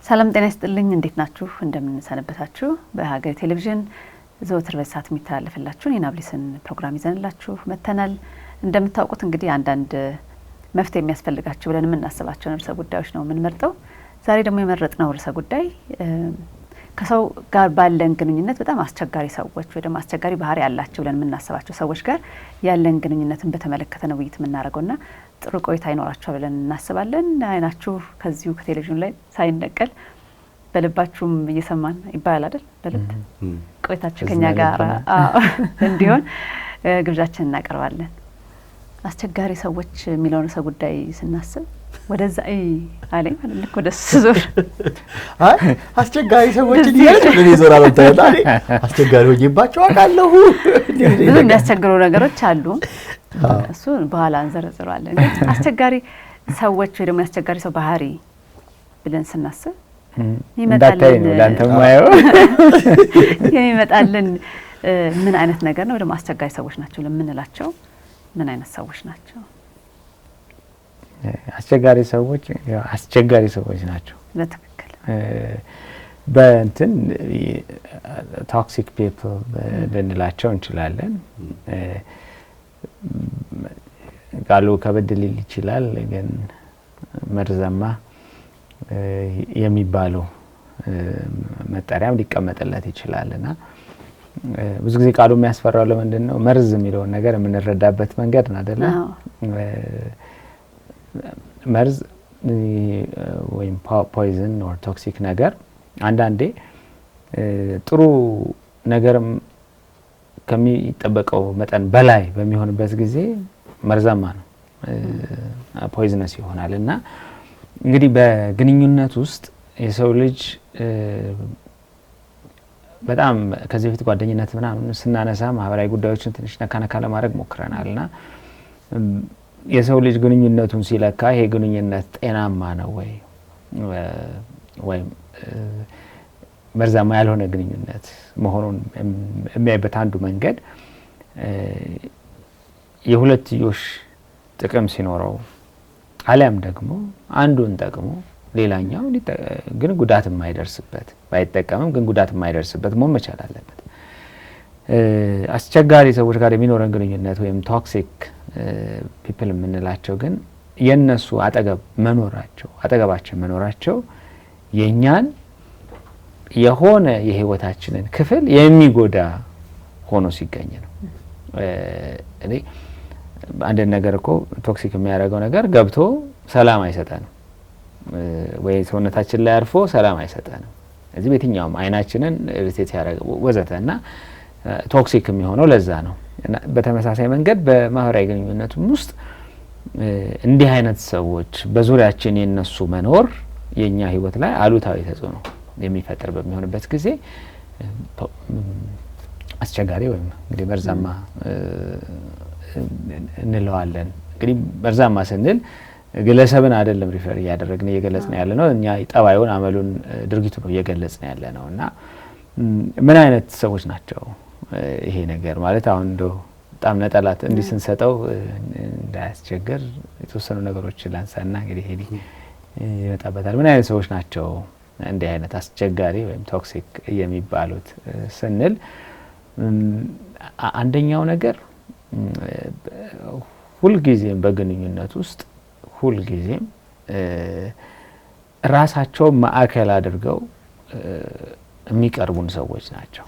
ሰላም ጤና ይስጥልኝ እንዴት ናችሁ እንደምን ሰነበታችሁ በሀገር ቴሌቪዥን ዘወትር በሰዓት የሚተላለፍላችሁን የናብሊስን ፕሮግራም ይዘንላችሁ መተናል እንደምታውቁት እንግዲህ አንዳንድ መፍትሄ የሚያስፈልጋቸው ብለን የምናስባቸው ርዕሰ ጉዳዮች ነው የምንመርጠው ዛሬ ደግሞ የመረጥነው ርዕሰ ጉዳይ ከሰው ጋር ባለን ግንኙነት በጣም አስቸጋሪ ሰዎች ወይ ደግሞ አስቸጋሪ ባህሪ ያላቸው ብለን የምናስባቸው ሰዎች ጋር ያለን ግንኙነትን በተመለከተ ነው ውይይት የምናደርገውና ጥሩ ቆይታ ይኖራችሁ ብለን እናስባለን አይናችሁ ከዚሁ ከቴሌቪዥን ላይ ሳይነቀል በልባችሁም እየሰማን ይባላል አይደል በልብ ቆይታችሁ ከኛ ጋር እንዲሆን ግብዣችን እናቀርባለን አስቸጋሪ ሰዎች የሚለውን ሰው ጉዳይ ስናስብ ወደዛ አለኝ ማለት ወደሱ ዞር አስቸጋሪ ሰዎች ምን ይዞራሉ ታዲያ አስቸጋሪ ሆይባቸው አቃለሁ ብዙ የሚያስቸግሩ ነገሮች አሉ እሱ በኋላ እንዘረዝራለን አስቸጋሪ ሰዎች ወይ ደግሞ አስቸጋሪ ሰው ባህሪ ብለን ስናስብ ይመጣልን ይመጣልን ምን አይነት ነገር ነው ደግሞ አስቸጋሪ ሰዎች ናቸው ለምንላቸው ምን አይነት ሰዎች ናቸው አስቸጋሪ ሰዎች ናቸው በትክክል በእንትን ቶክሲክ ፒፕል ልንላቸው እንችላለን ቃሉ ከበድ ሊል ይችላል ግን መርዛማ የሚባለው መጠሪያም ሊቀመጥለት ይችላልና ብዙ ጊዜ ቃሉ የሚያስፈራው ለምንድነው መርዝ የሚለው ነገር የምንረዳበት መንገድ ነው አይደል መርዝ ወይም ፖይዝን ኦር ቶክሲክ ነገር አንዳንዴ ጥሩ ነገርም ከሚጠበቀው መጠን በላይ በሚሆንበት ጊዜ መርዛማ ነው ፖይዝነስ ይሆናልና እንግዲህ በግንኙነት ውስጥ የሰው ልጅ በጣም ከዚህ በፊት ጓደኝነት ምናምን ስናነሳ ማህበራዊ ጉዳዮችን ትንሽ ነካነካ ለማድረግ ሞክረናልና የሰው ልጅ ግንኙነቱን ሲለካ ይሄ ግንኙነት ጤናማ ነው ወይ መርዛማ ያልሆነ ግንኙነት መሆኑን የሚያይበት አንዱ መንገድ የሁለትዮሽ ጥቅም ሲኖረው አለም ደግሞ አንዱን ጠቅሞ ሌላኛው ግን ጉዳት የማይደርስበት ባይጠቀምም ግን ጉዳት የማይደርስበት መሆን መቻል አለበት አስቸጋሪ ሰዎች ጋር የሚኖረን ግንኙነት ወይም ቶክሲክ ፒፕል የምንላቸው ግን የነሱ አጠገባችን መኖራቸው የኛን የሆነ የህይወታችንን ክፍል የሚጎዳ ሆኖ ሲገኝ ነው እኔ አንድ ነገር እኮ ቶክሲክ የሚያደርገው ነገር ገብቶ ሰላም አይሰጠንም ወይ ሰውነታችን ላይ አርፎ ሰላም አይሰጠንም እዚህ በየትኛውም አይናችንን ሪቴት ያደርገው ወዘተና ቶክሲክ የሚሆነው ለዛ ነው እና በተመሳሳይ መንገድ በማህበራዊ ግንኙነት ውስጥ እንዲህ አይነት ሰዎች በዙሪያችን የነሱ መኖር የኛ ህይወት ላይ አሉታዊ ተጽዕኖ የሚፈጥር በሚሆንበት ጊዜ አስቸጋሪ ወይም እንግዲህ መርዛማ እንለዋለን እንግዲህ መርዛማ ስንል ግለሰብን አይደለም ሪፈር ያደረግን እየገለጽን ያለነው እኛ ጠባዩን አመሉን ድርጊቱን ነው እየገለጽን ያለነውና ምን አይነት ሰዎች ናቸው ይሄ ነገር ማለት አሁን እንደው በጣም ነጠላት እንዲስንሰጠው እንዳያስቸግር የተወሰኑ ነገሮችን ላንሳና እንግዲህ ሄዲ ይመጣበታል ምን አይነት ሰዎች ናቸው እንዲህ አይነት አስቸጋሪ ወይም ቶክሲክ የሚባሉት ስንል አንደኛው ነገር ሁልጊዜም በግንኙነት ውስጥ ሁልጊዜም ራሳቸው ማዕከል አድርገው የሚቀርቡን ሰዎች ናቸው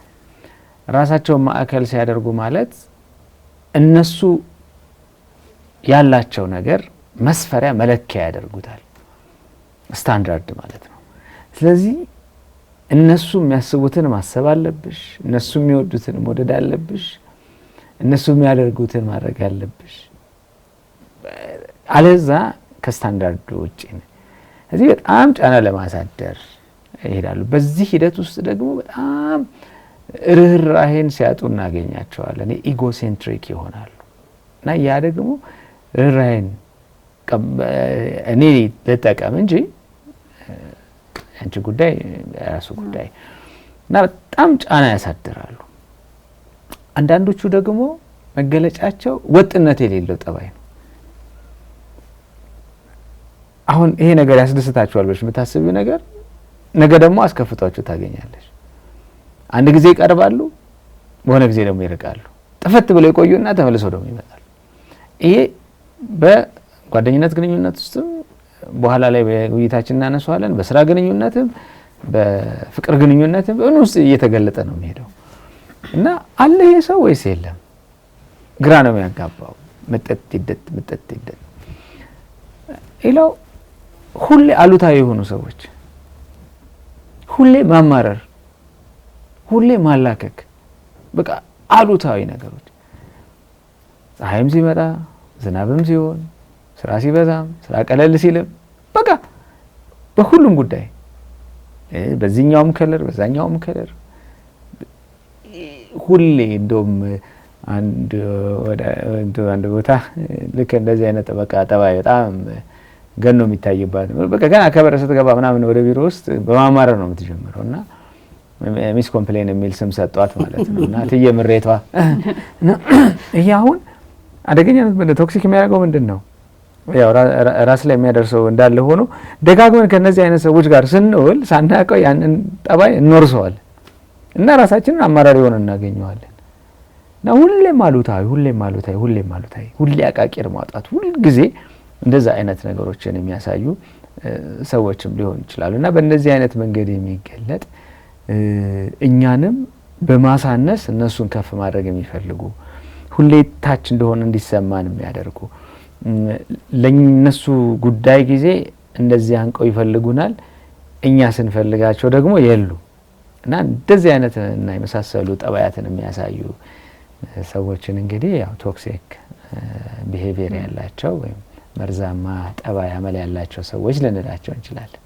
ራሳቸው ማዕከል ሲያደርጉ ማለት እነሱ ያላቸው ነገር መስፈሪያ መለኪያ ያደርጉታል ስታንዳርድ ማለት ነው ስለዚህ እነሱ የሚያስቡትን ማሰብ አለብሽ እነሱ የሚወዱትን መውደድ አለብሽ እነሱ የሚያደርጉትን ማድረግ አለብሽ አለዛ ከስታንዳርድ ውጪ ነው እዚህ በጣም ጫና ለማሳደር ይሄዳሉ በዚህ ሂደት ውስጥ ደግሞ በጣም ርህራሄን ሲያጡ እናገኛቸዋለን ኢጎሴንትሪክ ይሆናሉ እና ያ ደግሞ ርህራሄን እኔ ልጠቀም እንጂ አንቺ ጉዳይ ራሱ ጉዳይ እና በጣም ጫና ያሳድራሉ አንዳንዶቹ ደግሞ መገለጫቸው ወጥነት የሌለው ጠባይ ነው አሁን ይሄ ነገር ያስደስታችኋል ብለሽ የምታስቢው ነገር ነገ ደግሞ አስከፍቷቸው ታገኛለሽ። አንድ ጊዜ ይቀርባሉ፣ በሆነ ጊዜ ደግሞ ይርቃሉ። ጥፍት ብለው ይቆዩና ተመልሰው ደግሞ ይመጣሉ። ይሄ በጓደኝነት ግንኙነት ውስጥም በኋላ ላይ በውይይታችን እናነሳዋለን። በስራ ግንኙነትም በፍቅር ግንኙነትም በእኑ ውስጥ እየተገለጠ ነው የሚሄደው እና አለ ይሄ ሰው ወይስ የለም ግራ ነው የሚያጋባው። መጠጥ ይደት ይለው ሁሌ አሉታዊ የሆኑ ሰዎች፣ ሁሌ ማማረር፣ ሁሌ ማላከክ፣ በቃ አሉታዊ ነገሮች ፀሐይም ሲመጣ ዝናብም ሲሆን ስራ ሲበዛም ስራ ቀለል ሲልም በቃ በሁሉም ጉዳይ በዚህኛውም ከለር በዛኛውም ከለር ሁሌ እንደውም አንድ ቦታ ልክ እንደዚህ አይነት በቃ ጠባይ በጣም ገኖ የሚታይባት በቃ ገና ከበረ ስትገባ ምናምን ወደ ቢሮ ውስጥ በማማረር ነው የምትጀምረው እና ሚስ ኮምፕሌን የሚል ስም ሰጧት ማለት ነው። እና ትዬ ምሬቷ ይሄ አሁን አደገኛነት ቶክሲክ የሚያደርገው ምንድን ነው? ያው ራስ ላይ የሚያደርሰው እንዳለ ሆኖ ደጋግመን ከነዚህ አይነት ሰዎች ጋር ስንውል ሳናውቀው ያንን ጠባይ እንወርሰዋለን እና ራሳችንን አማራሪ ሆነን እናገኘዋለን። እና ሁሌም አሉታዊ ሁሌ አቃቂር ማውጣት ሁሉ ጊዜ እንደዛ አይነት ነገሮችን የሚያሳዩ ሰዎችም ሊሆን ይችላሉ። እና በእነዚህ አይነት መንገድ የሚገለጥ እኛንም በማሳነስ እነሱን ከፍ ማድረግ የሚፈልጉ ሁሌ ታች እንደሆነ እንዲሰማን የሚያደርጉ ለነሱ ጉዳይ ጊዜ እንደዚህ አንቀው ይፈልጉናል፣ እኛ ስንፈልጋቸው ደግሞ የሉ እና እንደዚህ አይነት እና የመሳሰሉ ጠባያትን የሚያሳዩ ሰዎችን እንግዲህ ያው ቶክሲክ ቢሄቪየር ያላቸው ወይም መርዛማ ጠባይ አመል ያላቸው ሰዎች ልንላቸው እንችላለን።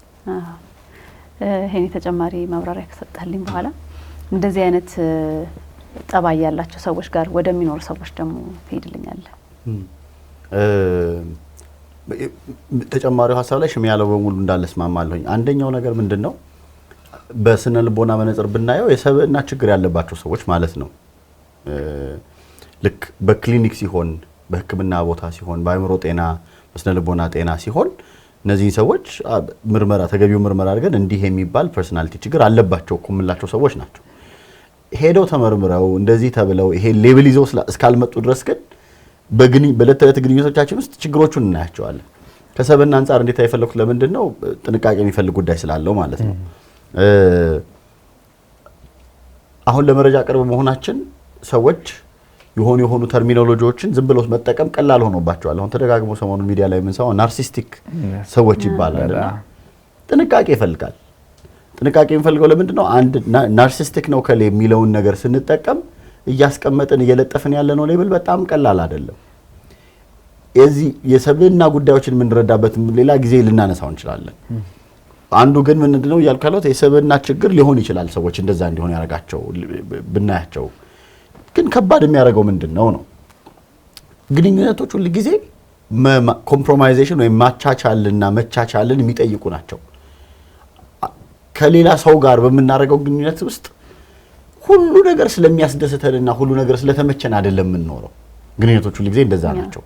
ይሄን ተጨማሪ ማብራሪያ ከሰጠልኝ በኋላ እንደዚህ አይነት ጠባይ ያላቸው ሰዎች ጋር ወደሚኖሩ ሰዎች ደግሞ ትሄድልኛል። ተጨማሪው ሀሳብ ላይ ሽም ያለው በሙሉ እንዳለስማማለሁኝ። አንደኛው ነገር ምንድነው በስነ ልቦና መነጽር ብናየው የሰብዕና ችግር ያለባቸው ሰዎች ማለት ነው። ልክ በክሊኒክ ሲሆን፣ በሕክምና ቦታ ሲሆን፣ በአእምሮ ጤና በስነ ልቦና ጤና ሲሆን እነዚህ ሰዎች ምርመራ ተገቢው ምርመራ አድርገን እንዲህ የሚባል ፐርሰናሊቲ ችግር አለባቸው ኩምላቸው ሰዎች ናቸው። ሄደው ተመርምረው እንደዚህ ተብለው ይሄ ሌብል ይዘው እስካልመጡ ድረስ ግን በዕለት ተዕለት ግንኙነቶቻችን ውስጥ ችግሮቹን እናያቸዋለን። ከሰብዕና አንፃር እንዴት አይፈለኩት ለምንድነው ጥንቃቄ የሚፈልግ ጉዳይ ስላለው ማለት ነው። አሁን ለመረጃ ቅርብ መሆናችን ሰዎች የሆኑ ተርሚኖሎጂዎችን ዝም ብለው መጠቀም ቀላል ሆኖባቸዋል። አሁን ተደጋግሞ ሰሞኑን ሚዲያ ላይ የምንሰማው ናርሲስቲክ ሰዎች ይባላል። ጥንቃቄ ይፈልጋል። ጥንቃቄ የሚፈልገው ለምንድነው አንድ ናርሲስቲክ ነው ከሌ የሚለውን ነገር ስንጠቀም እያስቀመጥን እየለጠፍን ያለነው ሌብል በጣም ቀላል አይደለም። እዚህ የሰብዕና ጉዳዮችን የምንረዳበት ሌላ ጊዜ ልናነሳው እንችላለን። አንዱ ግን ምንድነው ያልካለው የሰብዕና ችግር ሊሆን ይችላል ሰዎች እንደዛ እንዲሆን ያረጋቸው ብናያቸው ግን ከባድ የሚያደርገው ምንድነው ነው ግንኙነቶች ሁሉ ጊዜ ኮምፕሮማይዜሽን ወይ ማቻቻልና መቻቻልን የሚጠይቁ ናቸው። ከሌላ ሰው ጋር በመናረጋው ግንኙነት ውስጥ ሁሉ ነገር ስለሚያስደስተንና ሁሉ ነገር ስለተመቸን አይደለም የምንኖረው። ግንኙነቶች ሁሉ ጊዜ እንደዛ ናቸው።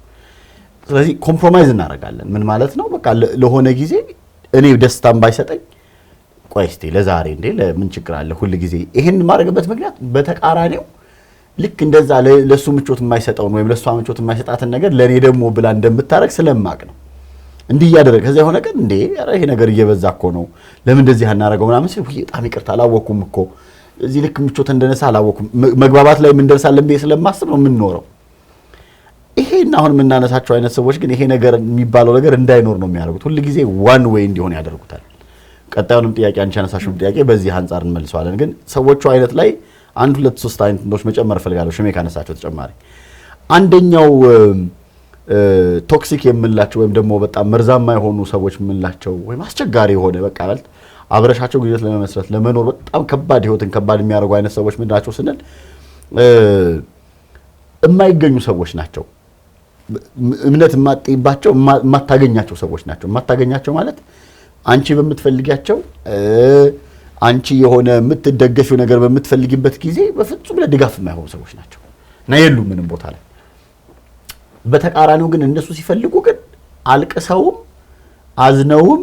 ስለዚህ ኮምፕሮማይዝ እናደርጋለን። ምን ማለት ነው? በቃ ለሆነ ጊዜ እኔ ደስታም ባይሰጠኝ ቆይ እስቲ ለዛሬ እንዴ ለምን ችግር አለ ሁሉ ጊዜ ይሄን ማድረግበት ምክንያት በተቃራኒው ልክ እንደዛ ለሱ ምቾት የማይሰጠውን ወይም ለሷ ምቾት የማይሰጣትን ነገር ለኔ ደግሞ ብላ እንደምታረግ ስለማቅ ነው እንዲህ ያደረገ። ከዛ የሆነ ቀን እንዴ ኧረ ይሄ ነገር እየበዛ እኮ ነው ለምን እንደዚህ አናረገው ምናምን ሲል በጣም ይቅርታ አላወኩም እኮ እዚህ ልክ ምቾት እንደነሳ አላወኩም። መግባባት ላይ ምን ደርሳለን ብዬ ስለማስብ ነው የምንኖረው። ይሄን አሁን የምናነሳቸው አይነት ሰዎች ግን ይሄ ነገር የሚባለው ነገር እንዳይኖር ነው የሚያደርጉት። ሁሉ ጊዜ ዋን ዌይ እንዲሆን ያደርጉታል። ቀጣዩንም ጥያቄ አንቺ ያነሳሽው ጥያቄ በዚህ አንፃር እንመልሰዋለን። ግን ሰዎቹ አይነት ላይ አንድ ሁለት ሶስት አይነቶች መጨመር ፈልጋለሁ። ሽሜ ካነሳቸው ተጨማሪ አንደኛው ቶክሲክ የምንላቸው ወይም ደግሞ በጣም መርዛማ የሆኑ ሰዎች የምንላቸው ወይም አስቸጋሪ የሆነ በቃ ማለት አብረሻቸው ግንኙነት ለመመስረት ለመኖር በጣም ከባድ ህይወትን ከባድ የሚያደርጉ አይነት ሰዎች ምንድናቸው ስንል የማይገኙ ሰዎች ናቸው። እምነት የማትጥይባቸው የማታገኛቸው ሰዎች ናቸው። የማታገኛቸው ማለት አንቺ በምትፈልጊያቸው አንቺ የሆነ የምትደገፊው ነገር በምትፈልጊበት ጊዜ በፍጹም ለድጋፍ የማይሆኑ ሰዎች ናቸው እና የሉ ምንም ቦታ ላይ። በተቃራኒው ግን እነሱ ሲፈልጉ ግን አልቅሰውም አዝነውም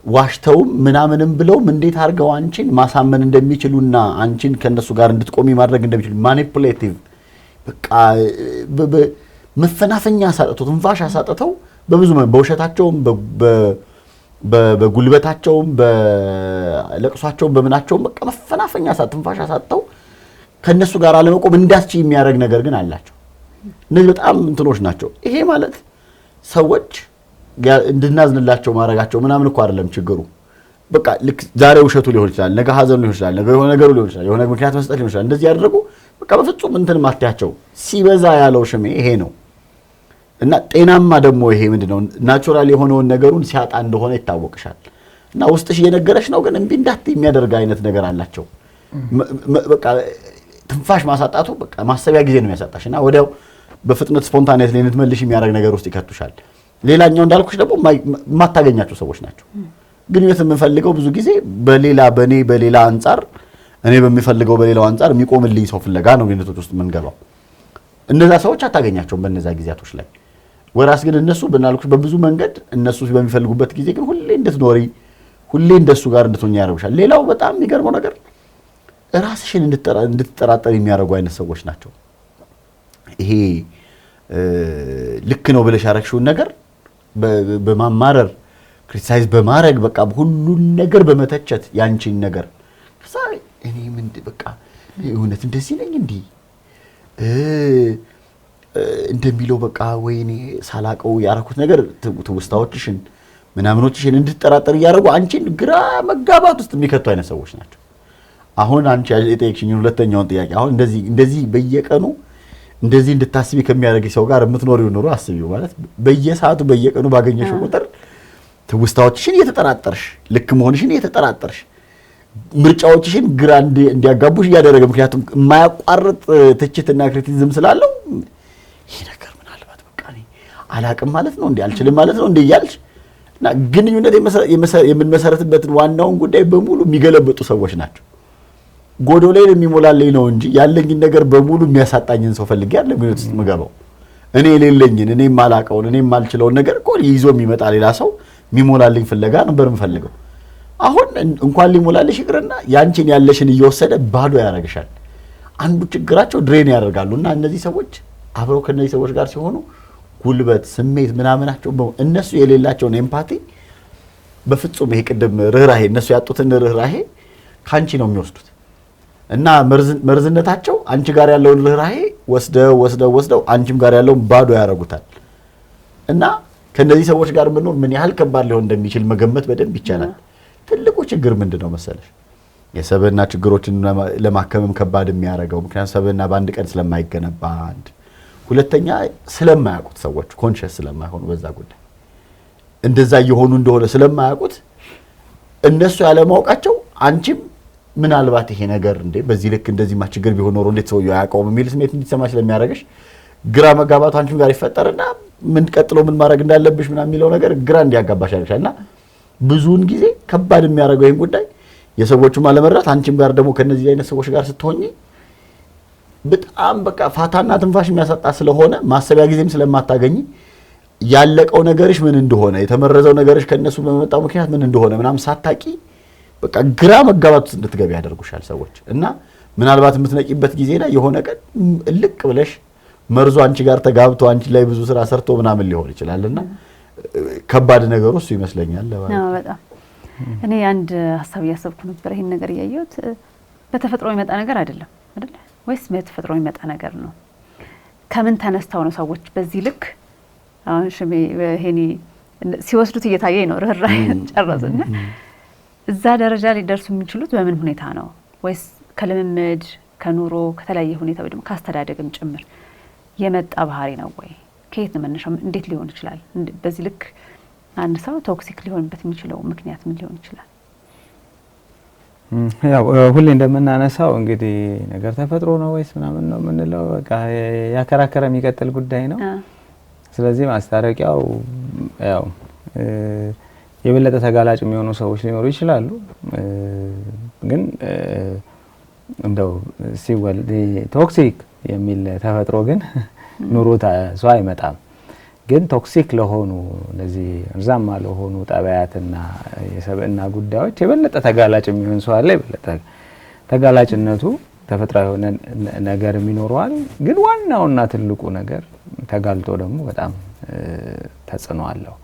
ዋሽተውም ምናምንም ብለውም እንዴት አድርገው አንቺን ማሳመን እንደሚችሉና አንቺን ከነሱ ጋር እንድትቆሚ ማድረግ እንደሚችሉ ማኒፑሌቲቭ በቃ መፈናፈኛ አሳጥተው ትንፋሽ አሳጥተው በብዙ በውሸታቸውም በጉልበታቸውም በለቅሷቸውም በምናቸውም በቃ መፈናፈኛ ትንፋሽ አሳጥተው ከነሱ ጋር አለመቆም እንዳስችል የሚያደርግ ነገር ግን አላቸው። እነዚህ በጣም እንትኖች ናቸው። ይሄ ማለት ሰዎች እንድናዝንላቸው ማድረጋቸው ምናምን እኮ አይደለም ችግሩ። በቃ ልክ ዛሬ ውሸቱ ሊሆን ይችላል፣ ነገ ሀዘኑ ሊሆን ይችላል፣ ነገ የሆነ ነገሩ ሊሆን ይችላል፣ የሆነ ምክንያት መስጠት ሊሆን ይችላል። እንደዚህ ያደረጉ በቃ በፍጹም እንትን ማትያቸው ሲበዛ ያለው ሽሜ ይሄ ነው። እና ጤናማ ደግሞ ይሄ ምንድነው ናቹራል የሆነውን ነገሩን ሲያጣ እንደሆነ ይታወቅሻል። እና ውስጥሽ እየነገረሽ ነው ግን እምቢ እንዳት የሚያደርግ አይነት ነገር አላቸው። በቃ ትንፋሽ ማሳጣቱ በቃ ማሰቢያ ጊዜ ነው የሚያሳጣሽ እና ወዲያው በፍጥነት ስፖንታኔት ላይ ልትመልሽ የሚያደርግ ነገር ውስጥ ይከቱሻል። ሌላኛው እንዳልኩሽ ደግሞ ማታገኛቸው ሰዎች ናቸው። ግንኙነት የምንፈልገው ብዙ ጊዜ በሌላ አንፃር እኔ በሚፈልገው በሌላው አንፃር የሚቆምልኝ ሰው ፍለጋ ነው ግንኙነቶች ውስጥ የምንገባው። እነዛ ሰዎች አታገኛቸውም በእነዛ ጊዜያቶች ላይ። ወራስ ግን እነሱ በእናልኩሽ በብዙ መንገድ እነሱ በሚፈልጉበት ጊዜ ግን ሁሌ እንድትኖሪ ሁሌ እንደሱ ጋር እንድትሆኚ ያደርጉሻል። ሌላው በጣም የሚገርመው ነገር ራስሽን እንድትጠራጠር የሚያደርጉ አይነት ሰዎች ናቸው። ይሄ ልክ ነው ብለሽ ያረግሽውን ነገር በማማረር ክሪቲሳይዝ በማድረግ በቃ ሁሉን ነገር በመተቸት ያንቺን ነገር ከዛ እኔ ምን በቃ እውነት እንደዚህ ነኝ እንዴ እንደሚለው በቃ ወይኔ ሳላቀው ያረኩት ነገር ትውስታዎችሽን ምናምኖችሽን እንድትጠራጠር ያደርጉ አንቺን ግራ መጋባት ውስጥ የሚከቱ አይነት ሰዎች ናቸው። አሁን አንቺ የጠየቅሽኝ ሁለተኛውን ጥያቄ አሁን እንደዚህ በየቀኑ እንደዚህ እንድታስቢ ከሚያደርግ ሰው ጋር የምትኖሪው ኑሮ አስቢው ማለት በየሰዓቱ በየቀኑ ባገኘሽው ቁጥር ትውስታዎችሽን እየተጠራጠርሽ ልክ መሆንሽን እየተጠራጠርሽ ምርጫዎችሽን ግራ እንዲያጋቡሽ እያደረገ ምክንያቱም የማያቋርጥ ትችትና ክሪቲሲዝም ስላለው ይሄ ነገር ምናልባት በቃ አላቅም ማለት ነው እንዴ አልችልም ማለት ነው እንዴ እያልሽ እና ግንኙነት የምንመሰረትበትን ዋናውን ጉዳይ በሙሉ የሚገለብጡ ሰዎች ናቸው። ጎዶሌን የሚሞላልኝ ነው እንጂ ያለኝን ነገር በሙሉ የሚያሳጣኝን ሰው ፈልጌ አይደለም ግንኙነት ውስጥ የምገባው። እኔ የሌለኝን እኔ የማላቀውን እኔ የማልችለውን ነገር እኮ ይዞ የሚመጣ ሌላ ሰው የሚሞላልኝ ፍለጋ ነበር የምፈልገው። አሁን እንኳን ሊሞላልሽ ይቅርና ያንቺን ያለሽን እየወሰደ ባዶ ያደርግሻል። አንዱ ችግራቸው ድሬን ያደርጋሉና እነዚህ ሰዎች አብረው ከነዚህ ሰዎች ጋር ሲሆኑ ጉልበት ስሜት ምናምናቸው እነሱ የሌላቸውን ኤምፓቲ በፍጹም ይሄ ቅድም ርህራሄ እነሱ ያጡትን ርህራሄ ካንቺ ነው የሚወስዱት እና መርዝነታቸው አንቺ ጋር ያለውን ርህራሄ ወስደው አንቺም ጋር ያለውን ባዶ ያደርጉታል። እና ከነዚህ ሰዎች ጋር መኖር ምን ያህል ከባድ ሊሆን እንደሚችል መገመት በደንብ ይቻላል። ትልቁ ችግር ምንድነው መሰለሽ የሰብዕና ችግሮችን ለማከምም ከባድ የሚያደርገው ምክንያቱም ሰብዕና በአንድ ቀን ስለማይገነባ አንድ ሁለተኛ ስለማያውቁት ሰዎች ኮንሺየስ ስለማይሆኑ በዛ ጉዳይ እንደዛ እየሆኑ እንደሆነ ስለማያውቁት እነሱ ያለማወቃቸው አንቺም ምናልባት ይሄ ነገር እንዴ በዚህ ልክ እንደዚህ ችግር ቢሆን ኖሮ እንዴት ሰውየው ያውቀውም የሚል ስሜት እንዲሰማሽ ስለሚያደርግሽ ግራ መጋባቱ አንቺም ጋር ይፈጠርና ምን ቀጥሎ ምን ማድረግ እንዳለብሽ ምናምን የሚለው ነገር ግራ እንዲያጋባሽ ያደርግሻልና ብዙውን ጊዜ ከባድ የሚያደርገው ይሄን ጉዳይ የሰዎቹም አለመረዳት አንቺም ጋር ደግሞ ከነዚህ አይነት ሰዎች ጋር ስትሆኚ በጣም በቃ ፋታና ትንፋሽ የሚያሳጣ ስለሆነ ማሰቢያ ጊዜም ስለማታገኝ ያለቀው ነገርሽ ምን እንደሆነ የተመረዘው ነገርሽ ከነሱ በመጣው ምክንያት ምን እንደሆነ ምናምን ሳታቂ በቃ ግራ መጋባት ውስጥ እንድትገቢ ያደርጉሻል ሰዎች እና ምናልባት የምትነቂበት ጊዜ ላይ የሆነ ቀን ልቅ ብለሽ መርዞ አንቺ ጋር ተጋብቶ አንቺ ላይ ብዙ ስራ ሰርቶ ምናምን ሊሆን ይችላልና ከባድ ነገሩ እሱ ይመስለኛል። በጣም እኔ አንድ ሐሳብ ያሰብኩ ነበር ይሄን ነገር ያየሁት በተፈጥሮ የሚመጣ ነገር አይደለም አይደል ወይስ በተፈጥሮ የሚመጣ ነገር ነው? ከምን ተነስተው ነው ሰዎች በዚህ ልክ አሁን ሽሜ ሄኒ ሲወስዱት እየታየኝ ነው ርህራሄ ጨረሰና እዛ ደረጃ ሊደርሱ የሚችሉት በምን ሁኔታ ነው? ወይስ ከልምምድ ከኑሮ ከተለያየ ሁኔታ ወይ ደግሞ ካስተዳደግም ጭምር የመጣ ባህሪ ነው ወይ? ከየት ነው መነሻው? እንዴት ሊሆን ይችላል? በዚህ ልክ አንድ ሰው ቶክሲክ ሊሆንበት የሚችለው ምክንያት ምን ሊሆን ይችላል? ያው ሁሌ እንደምናነሳው እንግዲህ ነገር ተፈጥሮ ነው ወይስ ምናምን ነው የምንለው በቃ ያከራከረ የሚቀጥል ጉዳይ ነው። ስለዚህ ማስታረቂያው ያው የበለጠ ተጋላጭ የሚሆኑ ሰዎች ሊኖሩ ይችላሉ። ግን እንደው ሲወልድ ቶክሲክ የሚል ተፈጥሮ ግን ኑሮታ ሰው አይመጣም። ግን ቶክሲክ ለሆኑ እነዚህ እርዛማ ለሆኑ ጠባያትና የሰብዕና ጉዳዮች የበለጠ ተጋላጭ የሚሆን ሰው አለ። የበለጠ ተጋላጭነቱ ተፈጥሯዊ የሆነ ነገር የሚኖረዋል። ግን ዋናውና ትልቁ ነገር ተጋልጦ ደግሞ በጣም ተጽዕኖ አለው።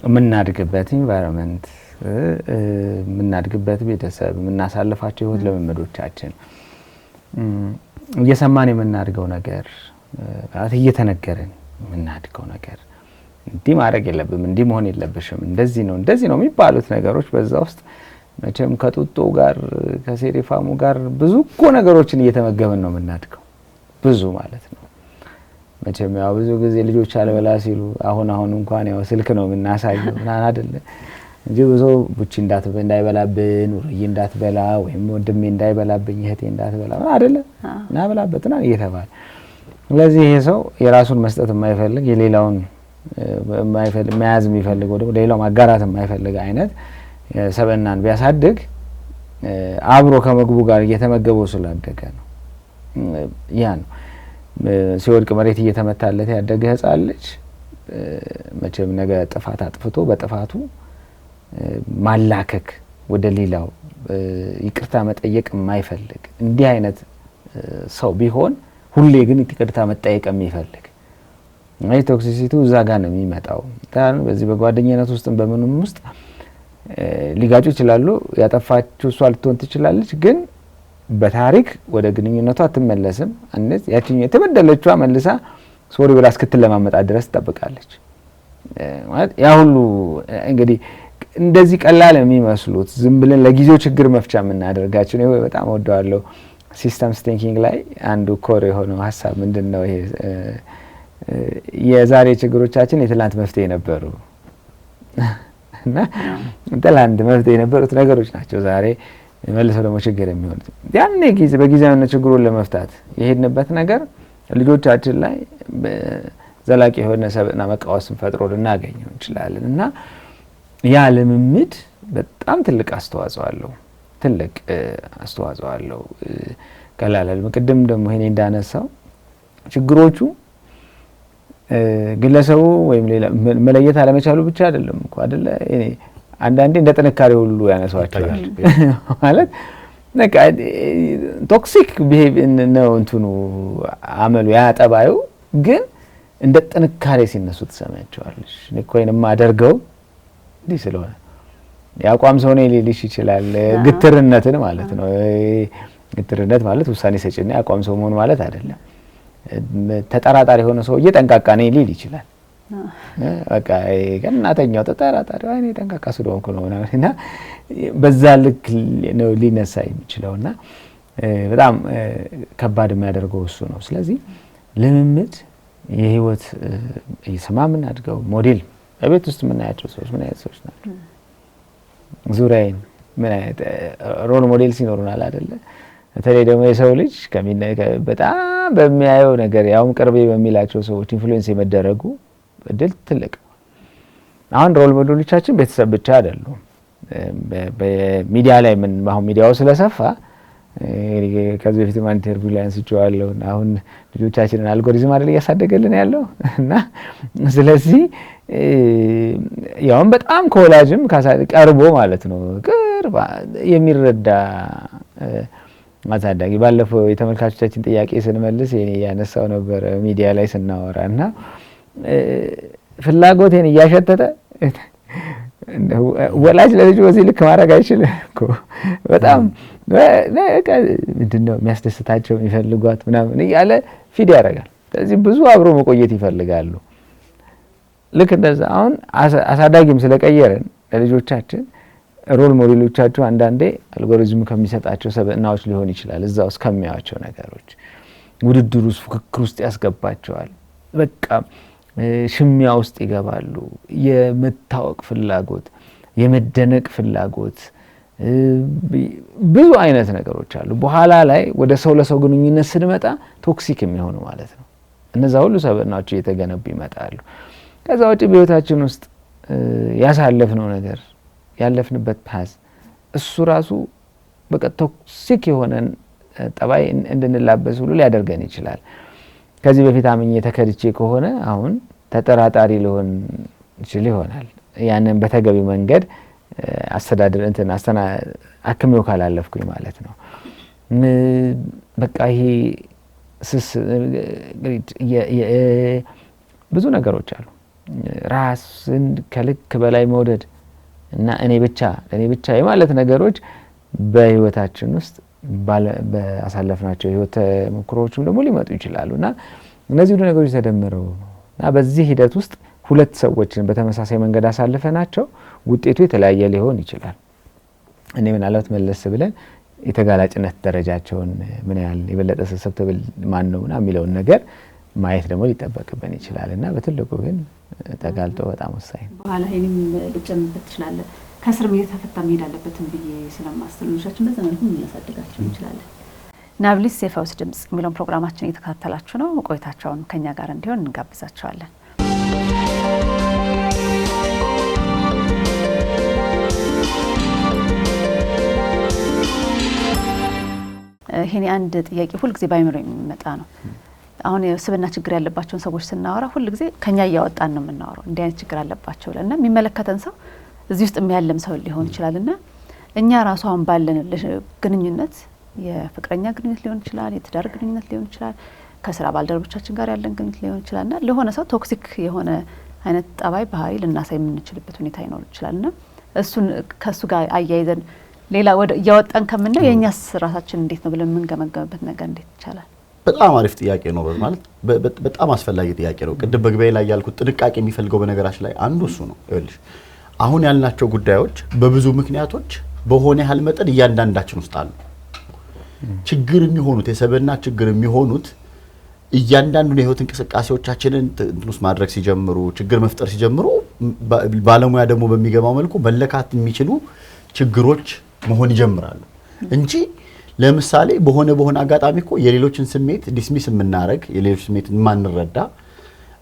የምናድግበት ኢንቫይሮንመንት፣ የምናድግበት ቤተሰብ፣ የምናሳልፋቸው ህይወት ልምምዶቻችን፣ እየሰማን የምናድገው ነገር ማለት እየተነገረን የምናድገው ነገር እንዲህ ማድረግ የለብም እንዲህ መሆን የለብሽም እንደዚህ ነው የሚባሉት ነገሮች በዛ ውስጥ መቼም ከጡጦ ጋር ከሴሪፋሙ ጋር ብዙ እኮ ነገሮችን እየተመገበን ነው የምናድገው። ብዙ ማለት ነው። መቼም ያው ብዙ ጊዜ ልጆች አልበላ ሲሉ አሁን እንኳን ያው ስልክ ነው የምናሳየው ምናምን አይደለ እንጂ ብዙ ቡቺ እንዳይበላብን ወርዬ እንዳትበላ ወይም ወንድሜ እንዳይበላብኝ እህቴ እንዳትበላ አይደለ እናበላበትና እየተባለ ስለዚህ ይሄ ሰው የራሱን መስጠት የማይፈልግ የሌላውን መያዝ የሚፈልግ ወደ ሌላው ማጋራት የማይፈልግ አይነት ሰበናን ቢያሳድግ አብሮ ከመግቡ ጋር እየተመገበው ስላደገ ነው። ያ ነው ሲወድቅ መሬት እየተመታለት ያደገ ህፃን ልጅ መቼም ነገ ጥፋት አጥፍቶ በጥፋቱ ማላከክ ወደ ሌላው ይቅርታ መጠየቅ የማይፈልግ እንዲህ አይነት ሰው ቢሆን ሁሌ ግን ይቅርታ መጠየቅ የሚፈልግ ነው። ቶክሲሲቲው እዛ ጋር ነው የሚመጣው። በዚህ በጓደኝነት ውስጥም በምንም ውስጥ ሊጋጩ ይችላሉ። ያጠፋችው እሷ ልትሆን ትችላለች፣ ግን በታሪክ ወደ ግንኙነቷ አትመለስም። አንነት ያቺኛው የተበደለችዋ መልሳ ሶሪ ብላ እስክትለማመጣት ድረስ ትጠብቃለች። ማለት ያ ሁሉ እንግዲህ እንደዚህ ቀላል የሚመስሉት ዝም ብለን ለጊዜው ችግር መፍቻ የምናደርጋቸው ነው። በጣም ወደዋለሁ ሲስተምስ ቲንኪንግ ላይ አንዱ ኮር የሆነው ሀሳብ ምንድነው? ይሄ የዛሬ ችግሮቻችን የትላንት መፍትሄ ነበሩ እና ትላንት መፍትሄ የነበሩት ነገሮች ናቸው ዛሬ መልሰው ደግሞ ችግር የሚሆኑት። ያኔ በጊዜያዊነት ችግሩን ለመፍታት የሄድንበት ነገር ልጆቻችን ላይ ዘላቂ የሆነ ሰብዕና መቃወስን ፈጥሮ ልናገኘው እንችላለን እና ያ ልምምድ በጣም ትልቅ አስተዋጽኦ አለው። ቀላል ቅድም ደግሞ ይሄኔ እንዳነሳው ችግሮቹ ግለሰቡ ወይም ሌላ መለየት አለመቻሉ ብቻ አይደለም እኮ አይደለ። እኔ አንዳንዴ እንደ ጥንካሬ ሁሉ ያነሳዋቸዋል ማለት በቃ ቶክሲክ ቢሄቭ ነው እንትኑ አመሉ ያጠባዩ ግን እንደ ጥንካሬ ሲነሱ ተሰማያቸዋለሽ። እኔ እኮ የማደርገው እንዲህ ስለሆነ ያቋም ሰው ነው ሊልሽ ይችላል። ግትርነትን ማለት ነው። ግትርነት ማለት ውሳኔ ሰጪና ያቋም ሰው መሆን ማለት አይደለም። ተጠራጣሪ የሆነ ሰው እየጠንቃቃ ነው ሊል ይችላል። በቃ ገናተኛው ተጠራጣሪ አይኔ ጠንቃቃ ስለሆንኩ ነው እና በዛ ልክ ነው ሊነሳ የሚችለውና በጣም ከባድ የሚያደርገው እሱ ነው። ስለዚህ ልምምድ የህይወት ይስማምን አድገው ሞዴል በቤት ውስጥ ምን ያያቸው ሰዎች ምን አይነት ሰዎች ናቸው? ዙሪያዬን ምን አይነት ሮል ሞዴል ሲኖሩናል አይደለ? በተለይ ደግሞ የሰው ልጅ በጣም በሚያየው ነገር ያውም ቅርቤ በሚላቸው ሰዎች ኢንፍሉዌንስ የመደረጉ እድል ትልቅ። አሁን ሮል ሞዴሎቻችን ቤተሰብ ብቻ አይደሉም። በሚዲያ ላይ አሁን ሚዲያው ስለሰፋ ከዚህ በፊት ማን ኢንተርቪው ላይ አንስቼዋለሁ። አሁን ልጆቻችንን አልጎሪዝም አይደል እያሳደገልን ያለው እና ስለዚህ ያውም በጣም ከወላጅም ቀርቦ ማለት ነው ቅርብ የሚረዳ ማሳደግ። ባለፈው የተመልካቾቻችን ጥያቄ ስንመልስ እኔ ያነሳው ነበር ሚዲያ ላይ ስናወራና ፍላጎቴን እያሸተተ ወላጅ ለልጁ በዚህ ልክ ማድረግ አይችልም እኮ በጣም ምንድነው የሚያስደስታቸው የሚፈልጓት ምናምን እያለ ፊድ ያደርጋል። ስለዚህ ብዙ አብሮ መቆየት ይፈልጋሉ። ልክ እንደዛ አሁን አሳዳጊም ስለቀየረን ለልጆቻችን ሮል ሞዴሎቻቸው አንዳንዴ አልጎሪዝሙ ከሚሰጣቸው ሰብዕናዎች ሊሆን ይችላል። እዛው እስከሚያዩቸው ነገሮች ውድድር ውስጥ ፉክክር ውስጥ ያስገባቸዋል። በቃ ሽሚያ ውስጥ ይገባሉ። የመታወቅ ፍላጎት፣ የመደነቅ ፍላጎት፣ ብዙ አይነት ነገሮች አሉ። በኋላ ላይ ወደ ሰው ለሰው ግንኙነት ስንመጣ ቶክሲክ የሚሆኑ ማለት ነው። እነዛ ሁሉ ሰብዕናዎች እየተገነቡ ይመጣሉ። ከዛ ውጪ በህይወታችን ውስጥ ያሳለፍነው ነገር ያለፍንበት ፓዝ እሱ ራሱ በቃ ቶክሲክ የሆነ ጠባይ እንድንላበስ ሁሉ ሊያደርገን ይችላል። ከዚህ በፊት አምኜ ተከድቼ ከሆነ አሁን ተጠራጣሪ ሊሆን ይችል ይሆናል። ያንን በተገቢ መንገድ አስተዳደር አክሜው ካላለፍኩኝ ማለት ነው። በቃ ይሄ ብዙ ነገሮች አሉ። ራስን ከልክ በላይ መውደድ እና እኔ ብቻ የማለት ነገሮች በህይወታችን ውስጥ በአሳለፍናቸው ህይወት ተሞክሮዎችም ደግሞ ሊመጡ ይችላሉና እነዚህ ሁሉ ነገሮች ተደምረው እና በዚህ ሂደት ውስጥ ሁለት ሰዎችን በተመሳሳይ መንገድ አሳልፈናቸው ውጤቱ የተለያየ ሊሆን ይችላል። እኔ ምናልባት መለስ ብለን የተጋላጭነት ደረጃቸውን ምን ያህል የበለጠ ሰሰብተብል ማን ነውና የሚለውን ነገር ማየት ደግሞ ሊጠበቅብን ይችላልና በትልቁ ግን ተጋልጦ በጣም ወሳኝ ነው። በኋላ ይሄንም ልጨምርበት ይችላል። ከስር እየተፈታ መሄድ አለበትም ብዬ ስለማስብ ልጆቻችን በዛ መልኩ ልናሳድጋቸው እንችላለን። ናብሊስ የፈውስ ድምጽ የሚለውን ፕሮግራማችን እየተከታተላችሁ ነው። ቆይታቸውን ከኛ ጋር እንዲሆን እንጋብዛቸዋለን። ይሄን አንድ ጥያቄ ሁልጊዜ ባይምሮ የሚመጣ ነው። አሁን የስብና ችግር ያለባቸውን ሰዎች ስናወራ ሁልጊዜ ከኛ እያወጣን ነው የምናወራው። እንዲህ አይነት ችግር አለባቸው ለና የሚመለከተን ሰው እዚህ ውስጥ የሚያለም ሰው ሊሆን ይችላልና እኛ ራሱ አሁን ባለን ግንኙነት የፍቅረኛ ግንኙነት ሊሆን ይችላል፣ የትዳር ግንኙነት ሊሆን ይችላል፣ ከስራ ባልደረቦቻችን ጋር ያለን ግንኙነት ሊሆን ይችላልና ለሆነ ሰው ቶክሲክ የሆነ አይነት ጠባይ ባህሪ ልናሳይ የምንችልበት ሁኔታ ይኖር ይችላልና እሱን ከሱ ጋር አያይዘን ሌላ ወደ ያወጣን ከምንለው የኛስ ራሳችን እንዴት ነው ብለን የምንገመገምበት ነገር እንዴት ይቻላል? በጣም አሪፍ ጥያቄ ነው ማለት በጣም አስፈላጊ ጥያቄ ነው። ቅድም በግቢያ ላይ ያልኩት ጥንቃቄ የሚፈልገው በነገራችን ላይ አንዱ እሱ ነው። ይኸውልሽ አሁን ያልናቸው ጉዳዮች በብዙ ምክንያቶች በሆነ ያህል መጠን እያንዳንዳችን ውስጥ አሉ። ችግር የሚሆኑት የሰበና ችግር የሚሆኑት እያንዳንዱን የህይወት እንቅስቃሴዎቻችንን እንትኑስ ማድረግ ሲጀምሩ ችግር መፍጠር ሲጀምሩ ባለሙያ ደግሞ በሚገባው መልኩ መለካት የሚችሉ ችግሮች መሆን ይጀምራሉ እንጂ ለምሳሌ በሆነ አጋጣሚ እኮ የሌሎችን ስሜት ዲስሚስ የምናረግ የሌሎች ስሜት ማንረዳ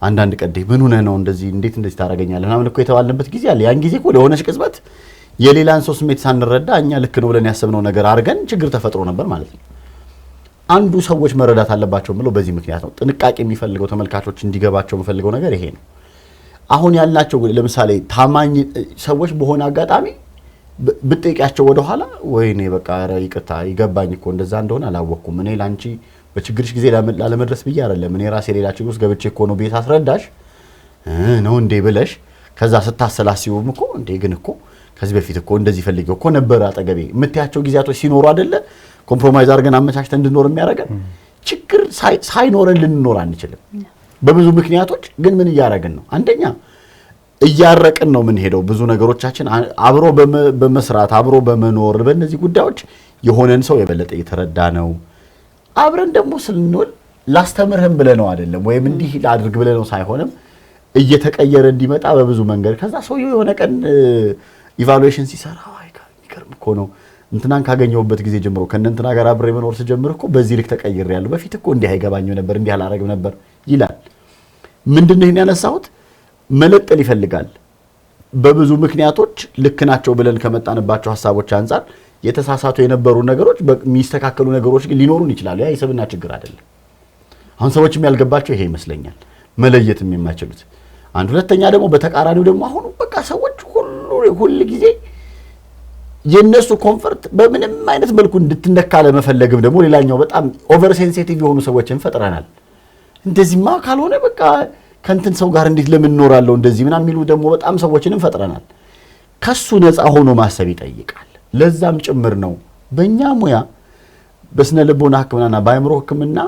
አንዳንድ ቀዴ ምን ሆነ ነው እንደዚህ እንዴት እንደዚህ ታረጋኛለህ ምናምን እኮ የተባለበት ጊዜ አለ። ያን ጊዜ እኮ ለሆነች ቅጽበት የሌላን ሰው ስሜት ሳንረዳ እኛ ልክ ነው ብለን ያሰብነው ነገር አድርገን ችግር ተፈጥሮ ነበር ማለት ነው። አንዱ ሰዎች መረዳት አለባቸው ብለው በዚህ ምክንያት ነው ጥንቃቄ የሚፈልገው ተመልካቾች እንዲገባቸው የምፈልገው ነገር ይሄ ነው። አሁን ያልናቸው ለምሳሌ ታማኝ ሰዎች በሆነ አጋጣሚ ብትጠይቂያቸው ወደ ኋላ ወይኔ በቃ ይቅርታ ይገባኝ እኮ እንደዛ እንደሆነ አላወቅኩም እኔ ላንቺ በችግርሽ ጊዜ ላለመድረስ ብዬ አይደለም እኔ ራሴ ሌላ ችግር ውስጥ ገብቼ እኮ ነው ቤት አስረዳሽ ነው እንዴ ብለሽ ከዛ ስታሰላሲውም እኮ እንዴ ግን እኮ ከዚህ በፊት እኮ እንደዚህ ፈልጌው እኮ ነበር አጠገቤ የምትያቸው ጊዜያቶች ሲኖሩ አይደለ ኮምፕሮማይዝ አድርገን አመቻችተን እንድንኖር የሚያደርገን ችግር ሳይኖረን ልንኖር አንችልም። በብዙ ምክንያቶች ግን ምን እያደረግን ነው? አንደኛ እያረቅን ነው ምን ሄደው ብዙ ነገሮቻችን አብሮ በመስራት አብሮ በመኖር በእነዚህ ጉዳዮች የሆነን ሰው የበለጠ እየተረዳ ነው። አብረን ደግሞ ስንኖር ላስተምርህም ብለነው አይደለም ወይም እንዲህ ላድርግ ብለነው ሳይሆንም እየተቀየረ እንዲመጣ በብዙ መንገድ ከዛ ሰውየው የሆነ ቀን ኢቫሉዌሽን ሲሰራ ይገርም እኮ ነው እንትናን ካገኘውበት ጊዜ ጀምሮ ከእንትና ጋር አብሬ መኖር ስጀምር እኮ በዚህ ልክ ተቀይሬያለሁ በፊት እኮ እንዲህ አይገባኝም ነበር እንዲህ አላረግም ነበር ይላል። ምንድነው ይሄን ያነሳሁት? መለጠል ይፈልጋል። በብዙ ምክንያቶች ልክ ናቸው ብለን ከመጣንባቸው ሐሳቦች አንፃር የተሳሳቱ የነበሩ ነገሮች በሚስተካከሉ ነገሮች ግን ሊኖሩን ይችላሉ። ያ የሰብና ችግር አይደለም። አሁን ሰዎችም ያልገባቸው ይሄ ይመስለኛል መለየትም የማይችሉት አንድ። ሁለተኛ ደግሞ በተቃራኒው ደግሞ አሁን በቃ ሰዎች ሁሉ ጊዜ የነሱ ኮምፎርት በምንም አይነት መልኩ እንድትነካ ለመፈለግም ደግሞ ሌላኛው በጣም ኦቨር ሴንሲቲቭ የሆኑ ሰዎችን ፈጥረናል። እንደዚህማ ካልሆነ በቃ ከንትን ሰው ጋር እንዴት ለምን እኖራለሁ እንደዚህ ምናምን የሚሉ ደግሞ በጣም ሰዎችንም ፈጥረናል። ከሱ ነፃ ሆኖ ማሰብ ይጠይቃል። ለዛም ጭምር ነው በእኛ ሙያ በስነ ልቦና ሕክምናና በአእምሮ ሕክምና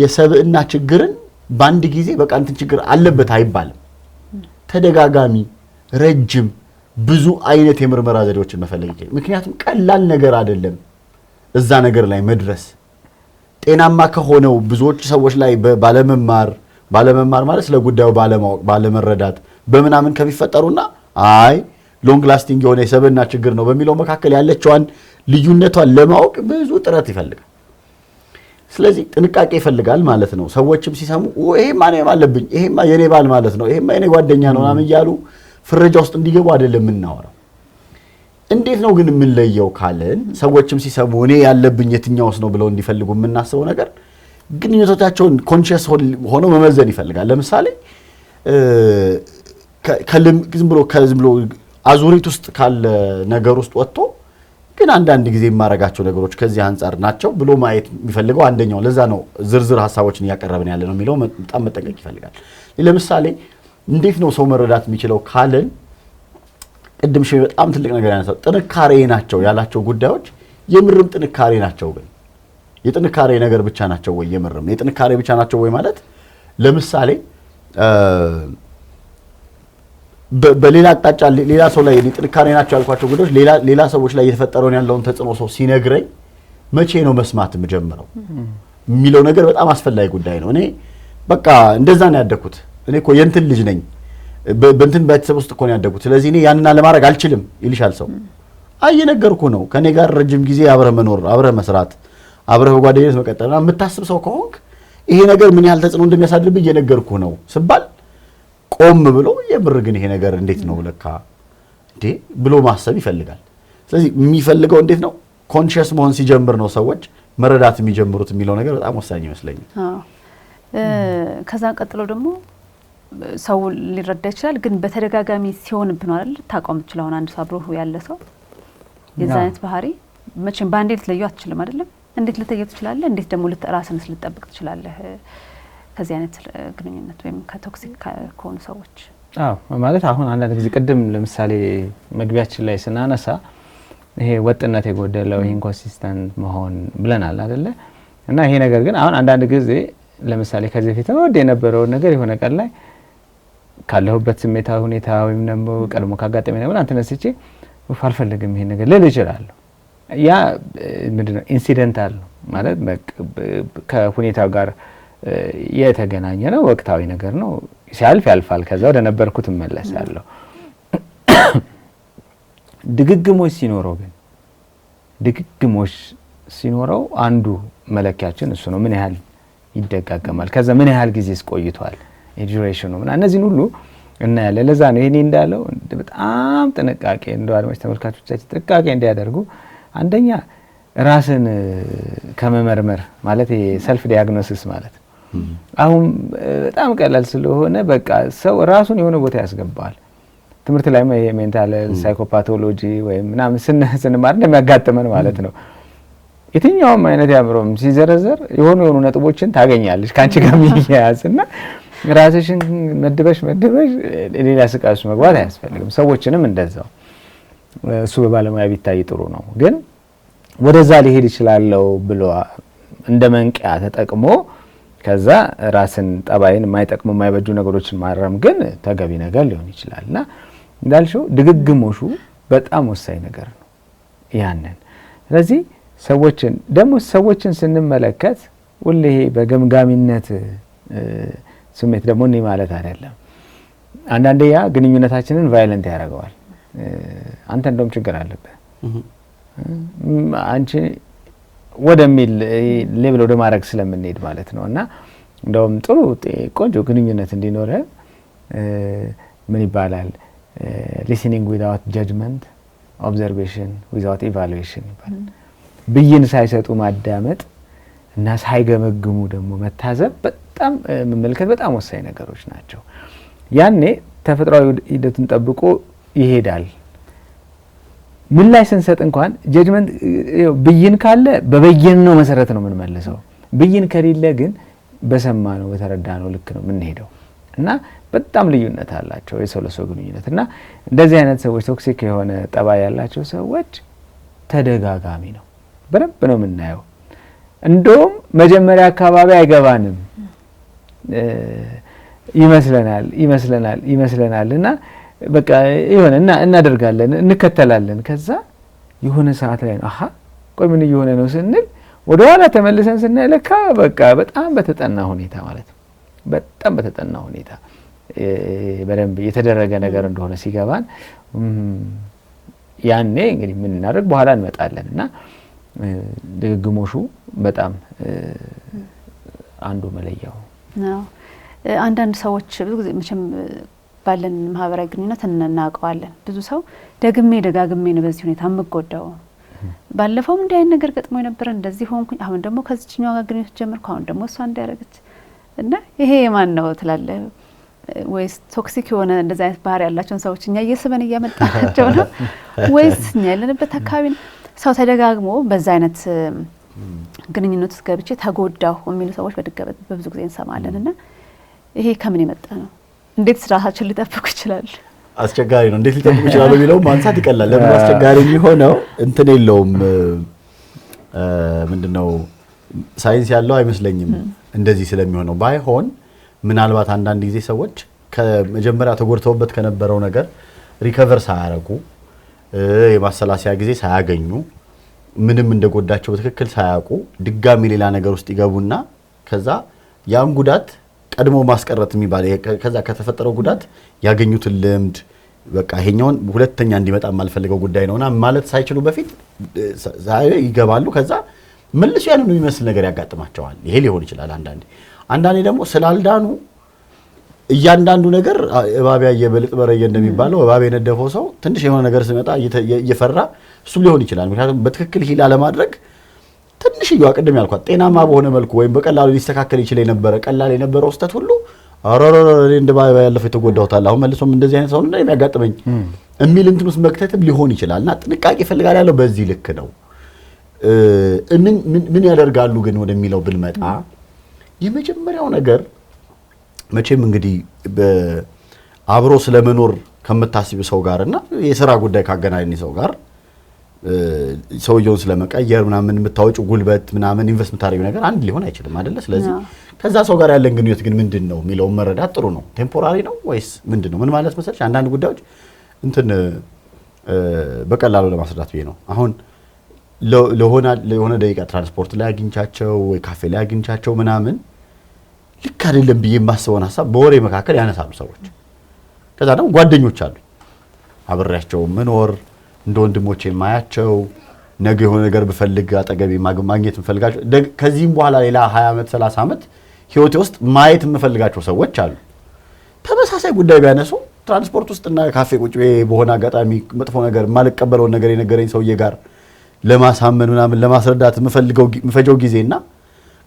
የሰብዕና ችግርን በአንድ ጊዜ በቃ እንትን ችግር አለበት አይባልም። ተደጋጋሚ ረጅም ብዙ አይነት የምርመራ ዘዴዎችን መፈለግ ይችላል። ምክንያቱም ቀላል ነገር አይደለም እዛ ነገር ላይ መድረስ። ጤናማ ከሆነው ብዙዎች ሰዎች ላይ ባለመማር ማለት ስለ ጉዳዩ ባለማወቅ ባለመረዳት በምናምን ከሚፈጠሩና አይ ሎንግ ላስቲንግ የሆነ የሰብዕና ችግር ነው በሚለው መካከል ያለችዋን ልዩነቷን ለማወቅ ብዙ ጥረት ይፈልጋል። ስለዚህ ጥንቃቄ ይፈልጋል ማለት ነው። ሰዎችም ሲሰሙ ይሄማ እኔም አለብኝ ይሄማ የኔ ባል ማለት ነው ይሄማ የኔ ጓደኛ ነው ምናምን እያሉ ፍረጃ ውስጥ እንዲገቡ አይደለም የምናወራው። እንዴት ነው ግን የምንለየው ካለን ሰዎችም ሲሰሙ እኔ ያለብኝ የትኛውስ ነው ብለው እንዲፈልጉ የምናስበው ነገር ግንኙነቶቻቸውን ኮንሺየስ ሆኖ መመዘን ይፈልጋል። ለምሳሌ ዝም ብሎ አዙሪት ውስጥ ካለ ነገር ውስጥ ወጥቶ ግን አንዳንድ ጊዜ የማረጋቸው ነገሮች ከዚህ አንፃር ናቸው ብሎ ማየት የሚፈልገው አንደኛው። ለዛ ነው ዝርዝር ሀሳቦችን እያቀረብን ያለ ነው የሚለው በጣም መጠንቀቅ ይፈልጋል። ለምሳሌ እንዴት ነው ሰው መረዳት የሚችለው ካለን ቅድም በጣም ትልቅ ነገር ያነሳው ጥንካሬ ናቸው ያላቸው ጉዳዮች የምርም ጥንካሬ ናቸው። ግን የጥንካሬ ነገር ብቻ ናቸው ወይ? የምርም የጥንካሬ ብቻ ናቸው ወይ ማለት ለምሳሌ በሌላ አቅጣጫ ሌላ ሰው ላይ ጥንካሬ ናቸው ያልኳቸው ጉዳዮች ሌላ ሰዎች ላይ የተፈጠረውን ያለውን ተጽዕኖ ሰው ሲነግረኝ መቼ ነው መስማት የምጀምረው የሚለው ነገር በጣም አስፈላጊ ጉዳይ ነው። እኔ በቃ እንደዛ ነው ያደኩት። እኔ እኮ የእንትን ልጅ ነኝ በእንትን ቤተሰብ ውስጥ እኮ ነው ያደኩት፣ ስለዚህ እኔ ያንና ለማድረግ አልችልም ይልሻል ሰው። እየነገርኩ ነው ከኔ ጋር ረጅም ጊዜ አብረህ መኖር፣ አብረህ መስራት፣ አብረህ በጓደኝነት መቀጠልና የምታስብ ሰው ከሆንክ ይሄ ነገር ምን ያህል ተጽዕኖ እንደሚያሳድርብህ እየነገርኩ ነው ስባል ቆም ብሎ የምር ግን ይሄ ነገር እንዴት ነው ለካ እንዴ ብሎ ማሰብ ይፈልጋል። ስለዚህ የሚፈልገው እንዴት ነው ኮንሺየስ መሆን ሲጀምር ነው ሰዎች መረዳት የሚጀምሩት የሚለው ነገር በጣም ወሳኝ ይመስለኛል። ከዛ ቀጥሎ ደግሞ ሰው ሊረዳ ይችላል፣ ግን በተደጋጋሚ ሲሆንብህ ነው አይደል ታቆም ትችላል። አሁን አንድ ሰው አብሮህ ያለ ሰው የዛ አይነት ባህሪ መቼም በአንዴ ልትለየው አትችልም አይደለም። እንዴት ልትለየው ትችላለህ? እንዴት ደግሞ ራስህን ልትጠብቅ ትችላለህ ከዚህ አይነት ግንኙነት ወይም ከቶክሲክ ከሆኑ ሰዎች? ማለት አሁን አንዳንድ ጊዜ ቅድም ለምሳሌ መግቢያችን ላይ ስናነሳ ይሄ ወጥነት የጎደለው ኢንኮንሲስተንት መሆን ብለናል አይደለ? እና ይሄ ነገር ግን አሁን አንዳንድ ጊዜ ለምሳሌ ከዚህ በፊት ወደ የነበረውን ነገር የሆነ ቀን ላይ ካለሁበት ስሜታዊ ሁኔታ ወይም ደግሞ ቀድሞ ካጋጠመኝ ነገር አንተ ነስቼ አልፈልግም ይሄን ነገር ልል እችላለሁ። ያ ምንድነው ኢንሲደንታል ነው ማለት ከሁኔታው ጋር የተገናኘ ነው፣ ወቅታዊ ነገር ነው። ሲያልፍ ያልፋል፣ ከዛ ወደ ነበርኩት እመለሳለሁ። ድግግሞሽ ሲኖረው አንዱ መለኪያችን እሱ ነው። ምን ያህል ይደጋገማል፣ ከዛ ምን ያህል ጊዜስ ቆይቷል፣ ዱሬሽኑ እና እነዚህን ሁሉ እናያለን። ለዛ ነው ይሄኔ እንዳለው በጣም ጥንቃቄ እንደው አድማጭ ተመልካቾቻችን ጥንቃቄ እንዲያደርጉ አንደኛ ራስን ከመመርመር ማለት የሰልፍ ዲያግኖሲስ ማለት አሁን በጣም ቀላል ስለሆነ በቃ ሰው ራሱን የሆነ ቦታ ያስገባል። ትምህርት ላይ ሜንታል ሳይኮፓቶሎጂ ወይም ምናምን ስንማር እንደሚያጋጥመን ማለት ነው። የትኛውም አይነት ያምሮም ሲዘረዘር የሆኑ ነጥቦችን ታገኛለች ካንቺ ጋር የሚያያዝና ራስሽን መድበሽ ሌላ ስቃሽ መግባት አያስፈልግም። ሰዎችንም እንደዛው እሱ በባለሙያ ቢታይ ጥሩ ነው። ግን ወደዛ ሊሄድ ይችላልው ብሎ እንደ መንቂያ ተጠቅሞ ከዛ ራስን ጠባይን የማይጠቅሙ የማይበጁ ነገሮችን ማረም ግን ተገቢ ነገር ሊሆን ይችላልና እንዳልሽው ድግግሞሹ በጣም ወሳኝ ነገር ነው ያንን። ስለዚህ ሰዎችን ስንመለከት ሁሌ በገምጋሚነት ስሜት ደግሞ እኔ ማለት አይደለም። አንዳንዴ ያ ግንኙነታችንን ቫዮለንት ያደርገዋል። አንተ እንደውም ችግር አለበት አንቺ ወደሚል ሌብል ወደ ማድረግ ስለምንሄድ ማለት ነው። እና እንደውም ጥሩ ቆንጆ ግንኙነት እንዲኖረ ምን ይባላል ሊስኒንግ ዊዛውት ጀጅመንት ኦብዘርቬሽን ዊዛውት ኢቫሉዌሽን ይባላል። ብይን ሳይሰጡ ማዳመጥ እና ሳይገመግሙ ደግሞ መታዘብ በጣም መመልከት በጣም ወሳኝ ነገሮች ናቸው። ያኔ ተፈጥሯዊ ሂደቱን ጠብቆ ይሄዳል። ምን ላይ ስንሰጥ እንኳን ጀጅመንት ብይን ካለ በበየነው መሰረት ነው የምንመልሰው። ብይን ከሌለ ግን በሰማነው በተረዳነው ልክ ነው የምንሄደው እና በጣም ልዩነት አላቸው የሰው ለሰው ግንኙነት። እና እንደዚህ አይነት ሰዎች ቶክሲክ የሆነ ጠባይ ያላቸው ሰዎች ተደጋጋሚ ነው፣ በደንብ ነው የምናየው። እንደውም መጀመሪያ አካባቢ አይገባንም ይመስለናል እና በቃ የሆነ እናደርጋለን እንከተላለን። ከዛ የሆነ ሰዓት ላይ አሃ ቆይ ምን እየሆነ ነው ስንል ወደ ኋላ ተመልሰን ስናይለካ በቃ በጣም በተጠና ሁኔታ ማለት ነው በጣም በተጠና ሁኔታ በደንብ የተደረገ ነገር እንደሆነ ሲገባን ያኔ እንግዲህ ምን እናደርግ በኋላ እንመጣለን እና ድግግሞሹ በጣም አንዱ መለያው ነው። አንዳንድ ሰዎች ብዙ ጊዜ መቼም ባለን ማህበራዊ ግንኙነት እናውቀዋለን። ብዙ ሰው ደጋግሜ ነው በዚህ ሁኔታ የምጎዳው ባለፈውም እንዲህ አይነት ነገር ገጥሞ ነበር እንደዚህ ሆንኩኝ አሁን ደግሞ ከዚህኛው ጋር ግንኙነት ጀመርኩ አሁን ደግሞ እሷ እንዲያረጋች እና ይሄ የማን ነው ትላለህ ወይስ ቶክሲክ የሆነ እንደዛ አይነት ባህሪ ያላቸውን ሰዎች እኛ እየስበን እያመጣናቸው ነው ወይስ እኛ ያለንበት አካባቢ ሰው ተደጋግሞ በዛ አይነት ግንኙነት ውስጥ ገብቼ ተጎዳሁ የሚሉ ሰዎች በብዙ ጊዜ እንሰማለን እና ይሄ ከምን የመጣ ነው እንዴት ስራታችን ሊጠብቁ ይችላል አስቸጋሪ ነው እንዴት ሊጠብቁ ይችላሉ የሚለው ማንሳት ይቀላል ለምን አስቸጋሪ የሚሆነው እንትን የለውም ምንድነው ሳይንስ ያለው አይመስለኝም እንደዚህ ስለሚሆነው ባይሆን ምናልባት አንዳንድ ጊዜ ሰዎች ከመጀመሪያ ተጎድተውበት ከነበረው ነገር ሪከቨር ሳያረጉ የማሰላሲያ ጊዜ ሳያገኙ ምንም እንደጎዳቸው በትክክል ሳያውቁ ድጋሚ ሌላ ነገር ውስጥ ይገቡና ከዛ ያን ጉዳት ቀድሞ ማስቀረት የሚባል ከዛ ከተፈጠረው ጉዳት ያገኙትን ልምድ በቃ ይሄኛውን ሁለተኛ እንዲመጣ የማልፈልገው ጉዳይ ነውና ማለት ሳይችሉ በፊት ይገባሉ ከዛ መልሶ ያንን የሚመስል ነገር ያጋጥማቸዋል ይሄ ሊሆን ይችላል አንዳንዴ ደግሞ ስላልዳኑ እያንዳንዱ ነገር እባብ ያየ በልጥ በረየ እንደሚባለው እባብ የነደፈው ሰው ትንሽ የሆነ ነገር ሲመጣ እየፈራ እሱ ሊሆን ይችላል ምክንያቱም በትክክል ሂላ ለማድረግ ትንሽ ይዋቀደም ያልኳት ጤናማ በሆነ መልኩ ወይም በቀላሉ ሊስተካከል ይችላል የነበረ ቀላል የነበረው ስተት ሁሉ አራራራ እንደ ባባ ያለፈው የተጎዳውታል አሁን መልሶም እንደዚህ አይነት ሰው ነው የሚያጋጥመኝ እሚል እንትን ውስጥ መክተትም ሊሆን ይችላልና ጥንቃቄ ይፈልጋል ያለው በዚህ ልክ ነው ምን ያደርጋሉ ግን ወደሚለው ብንመጣ የመጀመሪያው ነገር መቼም እንግዲህ አብሮ ስለመኖር ከመታስብ ሰው ጋርና የሥራ ጉዳይ ካገናኘን ሰው ጋር ሰውየውን ስለመቀየር ምናምን የምታወጪው ጉልበት ምናምን ኢንቨስት የምታደርጊው ነገር አንድ ሊሆን አይችልም አይደለ ስለዚህ ከዛ ሰው ጋር ያለን ግንኙነት ግን ምንድነው የሚለው መረዳት ጥሩ ነው ቴምፖራሪ ነው ወይስ ምንድነው ምን ማለት መሰለሽ አንዳንድ ጉዳዮች እንትን በቀላሉ ለማስረዳት ነው አሁን ለሆነ ደቂቃ ትራንስፖርት ላይ አግኝቻቸው ወይ ካፌ ላይ አግኝቻቸው ምናምን ልክ አይደለም ብዬ የማስበውን ሐሳብ በወሬ መካከል ያነሳሉ ሰዎች ከዛ ደግሞ ጓደኞች አሉ አብሬያቸው መኖር እንደ ወንድሞቼ ማያቸው ነገ የሆነ ነገር በፈልግ አጠገቤ ማግኘት እንፈልጋቸው ከዚህም በኋላ ሌላ 20 ዓመት 30 ዓመት ህይወቴ ውስጥ ማየት እንፈልጋቸው ሰዎች አሉ ተመሳሳይ ጉዳይ ቢያነሱ ትራንስፖርት ውስጥና ካፌ ቁጭ በሆነ አጋጣሚ መጥፎ ነገር ማልቀበለው ነገር የነገረኝ ሰውዬ ጋር ለማሳመን ምናምን ለማስረዳት የምፈጀው ጊዜና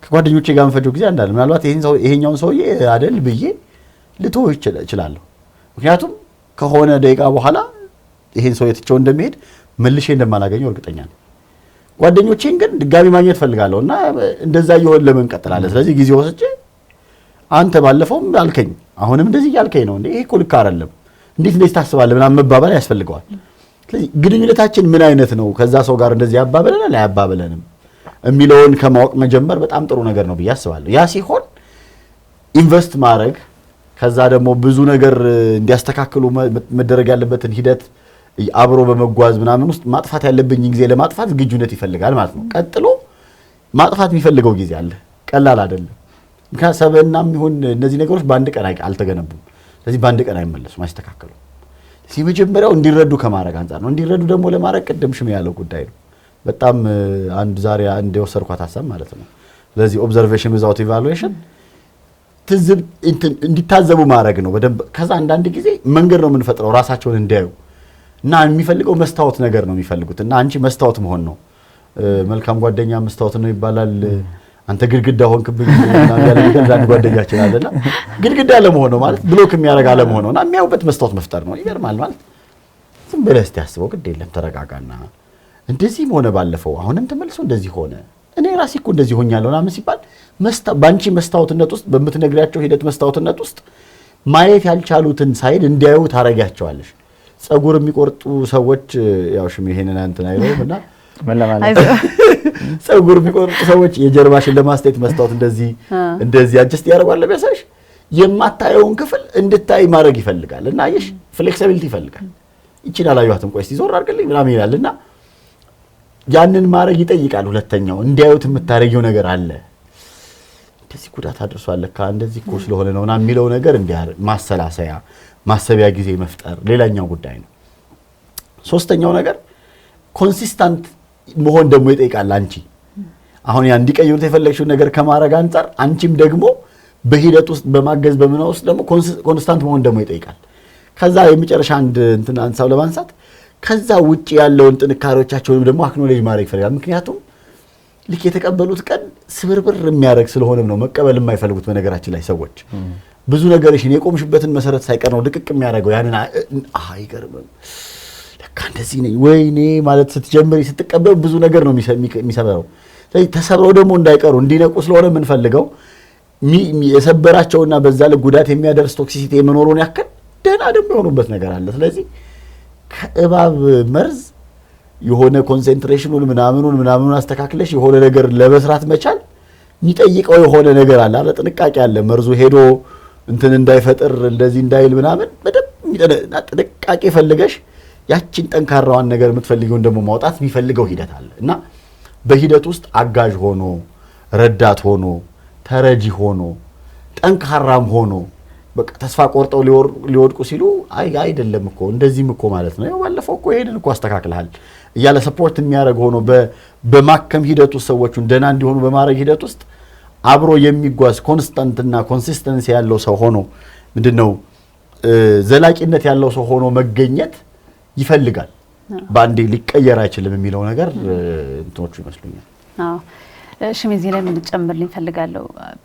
ከጓደኞቼ ጋር የምፈጀው ጊዜ አንዳለ ምናልባት ይሄኛውን ሰውዬ አይደል ብዬ ልተው እችላለሁ ምክንያቱም ከሆነ ደቂቃ በኋላ ይሄን ሰው የትቸው እንደሚሄድ መልሼ እንደማላገኘው እርግጠኛ ነኝ ጓደኞቼን ግን ድጋሚ ማግኘት ፈልጋለሁና እንደዛ ይሆን ለምን ቀጥላለ ስለዚህ ጊዜ ወስጄ አንተ ባለፈውም አልከኝ አሁንም እንደዚህ ያልከኝ ነው እንዴ ይሄ እኮ ልክ አይደለም እንዴት እንደዚህ ታስባለህ ምናምን መባባል ያስፈልገዋል ስለዚህ ግንኙነታችን ምን አይነት ነው ከዛ ሰው ጋር እንደዚህ ያባበለና ላይ ያባበለንም የሚለውን ከማወቅ መጀመር በጣም ጥሩ ነገር ነው ብዬ አስባለሁ ያ ሲሆን ኢንቨስት ማድረግ ከዛ ደግሞ ብዙ ነገር እንዲያስተካክሉ መደረግ ያለበትን ሂደት አብሮ በመጓዝ ምናምን ውስጥ ማጥፋት ያለብኝ ጊዜ ለማጥፋት ዝግጁነት ይፈልጋል ማለት ነው ቀጥሎ ማጥፋት የሚፈልገው ጊዜ አለ ቀላል አይደለም ምክንያቱም ሰበናም ይሁን እነዚህ ነገሮች በአንድ ቀን አልተገነቡም ስለዚህ በአንድ ቀን አይመለሱም አይስተካከሉ ሲመጀመሪያው እንዲረዱ ከማድረግ አንፃር ነው እንዲረዱ ደግሞ ለማድረግ ቀደምሽም ያለው ጉዳይ ነው በጣም አንድ ዛሬ እንደወሰርኳት ሐሳብ ማለት ነው ስለዚህ ኦብዘርቬሽን ዊዛውት ኢቫሉዌሽን ትዝብ እንዲታዘቡ ማድረግ ነው በደንብ ከዛ አንዳንድ ጊዜ መንገድ ነው የምንፈጥረው ራሳቸውን እንዲያዩ እና የሚፈልገው መስታወት ነገር ነው የሚፈልጉት እና አንቺ መስታወት መሆን ነው መልካም ጓደኛ መስታወት ነው ይባላል አንተ ግድግዳ ሆንክብኝ እና ያለ ነገር አንድ ጓደኛችን አለና ግድግዳ ለመሆን ነው ማለት ብሎክ የሚያረጋ ለመሆን ነውና የሚያውበት መስታወት መፍጠር ነው ይገርማል ማለት ዝም ብለህ እስቲ አስበው ግድ የለም ተረጋጋና እንደዚህ ሆነ ባለፈው አሁንም ተመልሶ እንደዚህ ሆነ እኔ ራሴ እኮ እንደዚህ ሆኛለሁና ምን ሲባል ባንቺ መስታወትነት ውስጥ በመትነግሪያቸው ሂደት መስታወትነት ውስጥ ማየት ያልቻሉትን ሳይድ እንዲያዩ ታረጋቸዋለሽ ጸጉር የሚቆርጡ ሰዎች ያው ሽም ይሄንን እንትን አይለውምና መለማለት ጸጉር የሚቆርጡ ሰዎች የጀርባሽን ለማስተያየት መስታወት እንደዚህ አጀስት ያደርጋል ለበሰሽ የማታየውን ክፍል እንድታይ ማድረግ ይፈልጋል እና አይሽ ፍሌክሲቢሊቲ ይፈልጋል ይችላል አዩአትም ቆይ እስቲ ዞር አድርግልኝ ምናምን ይላልና ያንን ማድረግ ይጠይቃል ሁለተኛው እንዲያዩት የምታረጊው ነገር አለ እንደዚህ ጉዳት አድርሷል ለካ እንደዚህ እኮ ስለሆነ ነውና የሚለው ነገር እንዲያር ማሰቢያ ጊዜ መፍጠር ሌላኛው ጉዳይ ነው ሶስተኛው ነገር ኮንሲስታንት መሆን ደግሞ ይጠይቃል አንቺ አሁን ያ እንዲቀይሩት የፈለግሽው ነገር ከማድረግ አንፃር አንቺም ደግሞ በሂደት ውስጥ በማገዝ በመናው ውስጥ ደግሞ ኮንስታንት መሆን ደግሞ ይጠይቃል ከዛ የመጨረሻ አንድ እንትን አንሳው ለማንሳት ከዛ ውጪ ያለውን ጥንካሬዎቻቸውንም ደግሞ አክኖሌጅ ማድረግ ይፈልጋል። ምክንያቱም ልክ የተቀበሉት ቀን ስብርብር የሚያደርግ ስለሆነም ነው መቀበል የማይፈልጉት። በነገራችን ላይ ሰዎች ብዙ ነገርሽን የቆምሽበትን መሰረት ሳይቀር ነው ድቅቅ የሚያደርገው። ያንን አይገርምም ለካ እንደዚህ ነኝ ወይኔ ማለት ስትጀምሪ ስትቀበል ብዙ ነገር ነው የሚሰበረው። ስለዚህ ተሰብረው ደግሞ እንዳይቀሩ እንዲነቁ ስለሆነ የምንፈልገው የሰበራቸውና በዛ ላይ ጉዳት የሚያደርስ ቶክሲሲቲ የመኖሩን ያክል ደህና ደግሞ የሆኑበት ነገር አለ። ስለዚህ ከእባብ መርዝ የሆነ ኮንሰንትሬሽኑን ምናምኑን አስተካክለሽ የሆነ ነገር ለመስራት መቻል የሚጠይቀው የሆነ ነገር አለ አለ ጥንቃቄ አለ። መርዙ ሄዶ እንትን እንዳይፈጥር እንደዚህ እንዳይል ምናምን በደንብ ጥንቃቄ ፈልገሽ ያቺን ጠንካራዋን ነገር የምትፈልጊውን ደግሞ ማውጣት የሚፈልገው ሂደት አለ እና በሂደት ውስጥ አጋዥ ሆኖ ረዳት ሆኖ ተረጂ ሆኖ ጠንካራም ሆኖ በቃ ተስፋ ቆርጠው ሊወድቁ ሲሉ አይደለም እኮ እንደዚህም እኮ ማለት ነው ባለፈው እኮ ሄድን እኮ አስተካክለሃል እያለ ሰፖርት የሚያደርግ ሆኖ በማከም ሂደት ውስጥ ሰዎቹን ደህና እንዲሆኑ በማድረግ ሂደት ውስጥ አብሮ የሚጓዝ ኮንስታንትና ኮንሲስተንሲ ያለው ሰው ሆኖ ምንድነው ዘላቂነት ያለው ሰው ሆኖ መገኘት ይፈልጋል። በአንዴ ሊቀየር አይችልም የሚለው ነገር እንትኖቹ ይመስሉኛል። አዎ ሽሚዚ ላይ ምን ጨምርልኝ ፈልጋለሁ።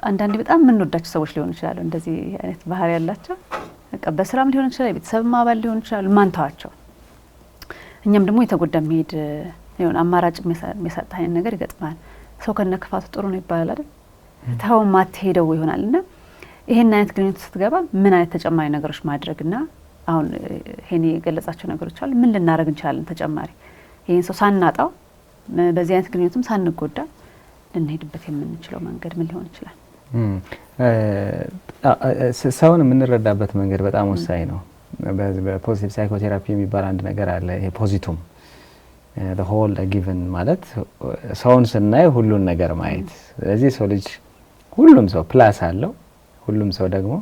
አንዳንዴ በጣም የምንወዳቸው ሰዎች ሊሆኑ ይችላሉ እንደዚህ አይነት ባህሪ ያላቸው በቃ በስራም ሊሆን ይችላል ቤተሰብም አባል ሊሆን ይችላል ማንተዋቸው እኛም ደግሞ የተጎዳ መሄድ ይሁን አማራጭ የሚያሳጣ አይነት ነገር ይገጥማል። ሰው ከነክፋቱ ጥሩ ነው ይባላል አይደል? ታው ማትሄደው ይሆናልና ይሄን አይነት ግንኙነት ስትገባ ምን አይነት ተጨማሪ ነገሮች ማድረግና አሁን ሄኔ የገለጻቸው ነገሮች አሉ ምን ልናደርግ እንችላለን ተጨማሪ ይሄን ሰው ሳናጣው በዚህ አይነት ግንኙነትም ሳንጎዳ ልንሄድበት የምንችለው መንገድ ምን ሊሆን ይችላል? ሰውን የምንረዳበት መንገድ በጣም ወሳኝ ነው። በፖዚቲቭ ሳይኮቴራፒ የሚባል አንድ ነገር አለ። ይሄ ፖዚቱም the whole given ማለት ሰውን ስናይ ሁሉን ነገር ማየት። ስለዚህ ሰው ልጅ ሁሉም ሰው ፕላስ አለው፣ ሁሉም ሰው ደግሞ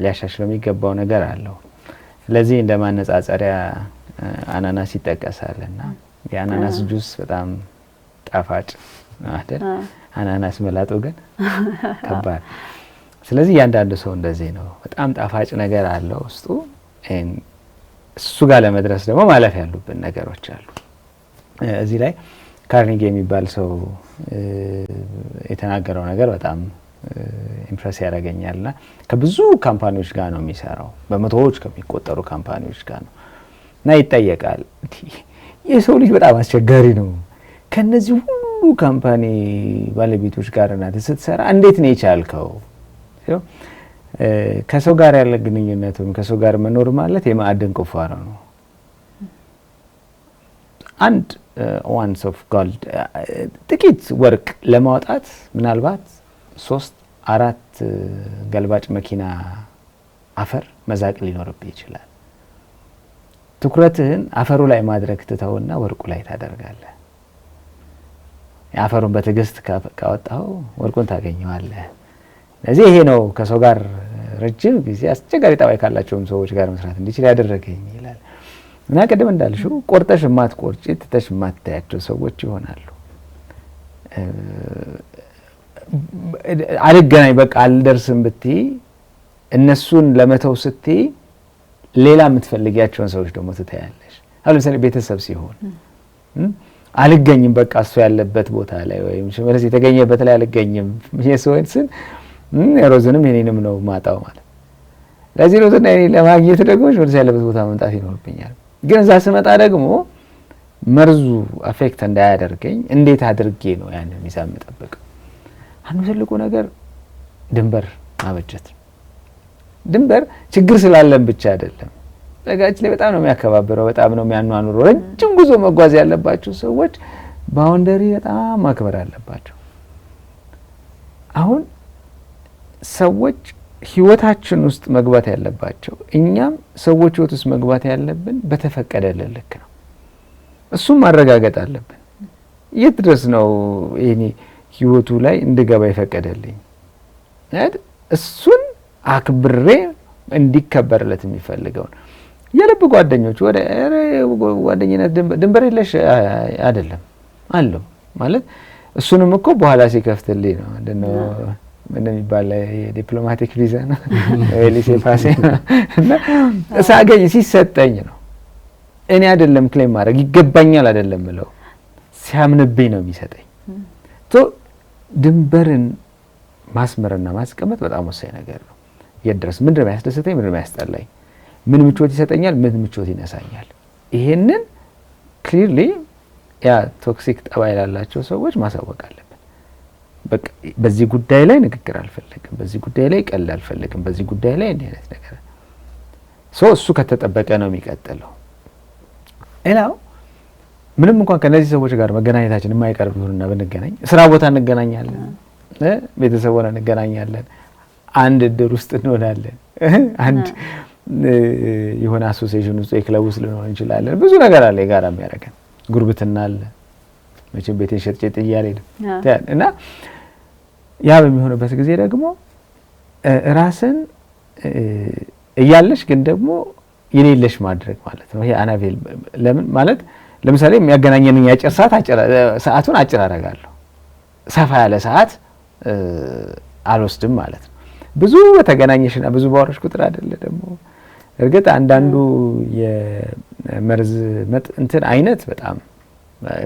ሊያሻሽለው የሚገባው ነገር አለው። ስለዚህ እንደ ማነጻጸሪያ አናናስ ይጠቀሳልና የአናናስ ጁስ በጣም ጣፋጭ አይደል? አናናስ መላጡ ግን ከባድ። ስለዚህ ያንዳንዱ ሰው እንደዚህ ነው። በጣም ጣፋጭ ነገር አለው ውስጡ። እሱ ጋር ለመድረስ ደግሞ ማለፍ ያሉብን ነገሮች አሉ። እዚህ ላይ ካርኒጌ የሚባል ሰው የተናገረው ነገር በጣም ኢምፕሬስ ያደርገኛልና ከብዙ ካምፓኒዎች ጋር ነው የሚሰራው፣ በመቶዎች ከሚቆጠሩ ካምፓኒዎች ጋር ነው እና ይጠየቃል። የሰው ልጅ በጣም አስቸጋሪ ነው ከነዚህ ሁሉ ካምፓኒ ባለቤቶች ጋር እና ስትሰራ እንዴት ነው የቻልከው? ከሰው ጋር ያለ ግንኙነቱም ከሰው ጋር መኖር ማለት የማዕድን ቁፋሮ ነው። አንድ ዋንስ ኦፍ ጎልድ ጥቂት ወርቅ ለማውጣት ምናልባት 3-4 ገልባጭ መኪና አፈር መዛቅ ሊኖርብህ ይችላል። ትኩረትህን አፈሩ ላይ ማድረግ ትተውና ወርቁ ላይ ታደርጋለህ። አፈሩን በትዕግስት ካወጣው ወርቁን ታገኘዋለህ። ስለዚህ ይሄ ነው ከሰው ጋር ረጅም ጊዜ አስቸጋሪ ጠባይ ካላቸውም ሰዎች ጋር መስራት እንዲችል ያደረገኝ ይላል። እና ቀደም እንዳልሽው ቆርጠሽ የማትቆርጪ ትተሽ የማትታያቸው ሰዎች ይሆናሉ። አልገናኝ በቃ አልደርስም ብትይ እነሱን ለመተው ስትይ ሌላ የምትፈልጊያቸውን ሰዎች ደግሞ ትታያለሽ። አሁን ለምሳሌ ቤተሰብ ሲሆን አልገኝም በቃ እሱ ያለበት ቦታ ላይ ወይም ሽመልስ የተገኘበት ላይ አልገኝም የሰውንስን ሮዝንም የኔንም ነው ማጣው ማለት። ለዚህ ሮዝና የኔ ለማግኘት ደግሞ ሽመልስ ያለበት ቦታ መምጣት ይኖርብኛል። ግን እዛ ስመጣ ደግሞ መርዙ አፌክት እንዳያደርገኝ እንዴት አድርጌ ነው ያንን ሚዛን መጠበቅ? አንዱ ትልቁ ነገር ድንበር ማበጀት። ድንበር ችግር ስላለን ብቻ አይደለም። ለጋጭ ላይ በጣም ነው የሚያከባብረው፣ በጣም ነው የሚያኗኑረው። ረጅም ጉዞ መጓዝ ያለባቸው ሰዎች ባውንደሪ በጣም ማክበር አለባቸው። አሁን ሰዎች ህይወታችን ውስጥ መግባት ያለባቸው እኛም ሰዎች ህይወት ውስጥ መግባት ያለብን በተፈቀደልን ልክ ነው። እሱም ማረጋገጥ አለብን። የት ድረስ ነው እኔ ህይወቱ ላይ እንድገባ ይፈቀደልኝ? እሱን አክብሬ እንዲከበርለት የሚፈልገው የልብ ጓደኞች ወደ ጓደኝነት ድንበር የለሽ አይደለም አለው ማለት እሱንም እኮ በኋላ ሲከፍትልኝ ነው እንደነው ምን የሚባል የዲፕሎማቲክ ቪዛ ነው ሊሴ ፓሴ ነው እና ሳገኝ ሲሰጠኝ ነው እኔ አይደለም ክሌም ማድረግ ይገባኛል አይደለም ምለው ሲያምንብኝ ነው የሚሰጠኝ። ድንበርን ማስመርና ማስቀመጥ በጣም ወሳኝ ነገር ነው። የት ድረስ ምንድን ነው የሚያስደስተኝ፣ ምንድን ነው የሚያስጠላኝ፣ ምን ምቾት ይሰጠኛል፣ ምን ምቾት ይነሳኛል። ይሄንን ክሊርሊ ያ ቶክሲክ ጠባይ ላላቸው ሰዎች ማሳወቅ አለብን። በቃ በዚህ ጉዳይ ላይ ንግግር አልፈልግም፣ በዚህ ጉዳይ ላይ ቀልድ አልፈልግም፣ በዚህ ጉዳይ ላይ እንዲህ አይነት ነገር እሱ ከተጠበቀ ነው የሚቀጥለው። ሌላው ምንም እንኳን ከነዚህ ሰዎች ጋር መገናኘታችን የማይቀርብ ይሁንና ብንገናኝ፣ ስራ ቦታ እንገናኛለን፣ ቤተሰብ ሆነን እንገናኛለን፣ አንድ እድር ውስጥ እንሆናለን፣ አንድ የሆነ አሶሲዬሽን ውስጥ የክለብ ውስጥ ልንሆን እንችላለን። ብዙ ነገር አለ የጋራ የሚያደርገን፣ ጉርብትና አለ። መቼም ቤቴን ሸጬ ጥዬ አልሄድም እና ያ በሚሆንበት ጊዜ ደግሞ ራስን እያለሽ ግን ደግሞ የሌለሽ ማድረግ ማለት ነው። ይሄ አናቬል ለምን ማለት ለምሳሌ የሚያገናኘን ያጭር ሰዓቱን አጭር አደርጋለሁ፣ ሰፋ ያለ ሰዓት አልወስድም ማለት ነው። ብዙ በተገናኘሽና ብዙ ባወራሽ ቁጥር አይደለ ደግሞ እርግጥ አንዳንዱ የመርዝ እንትን አይነት በጣም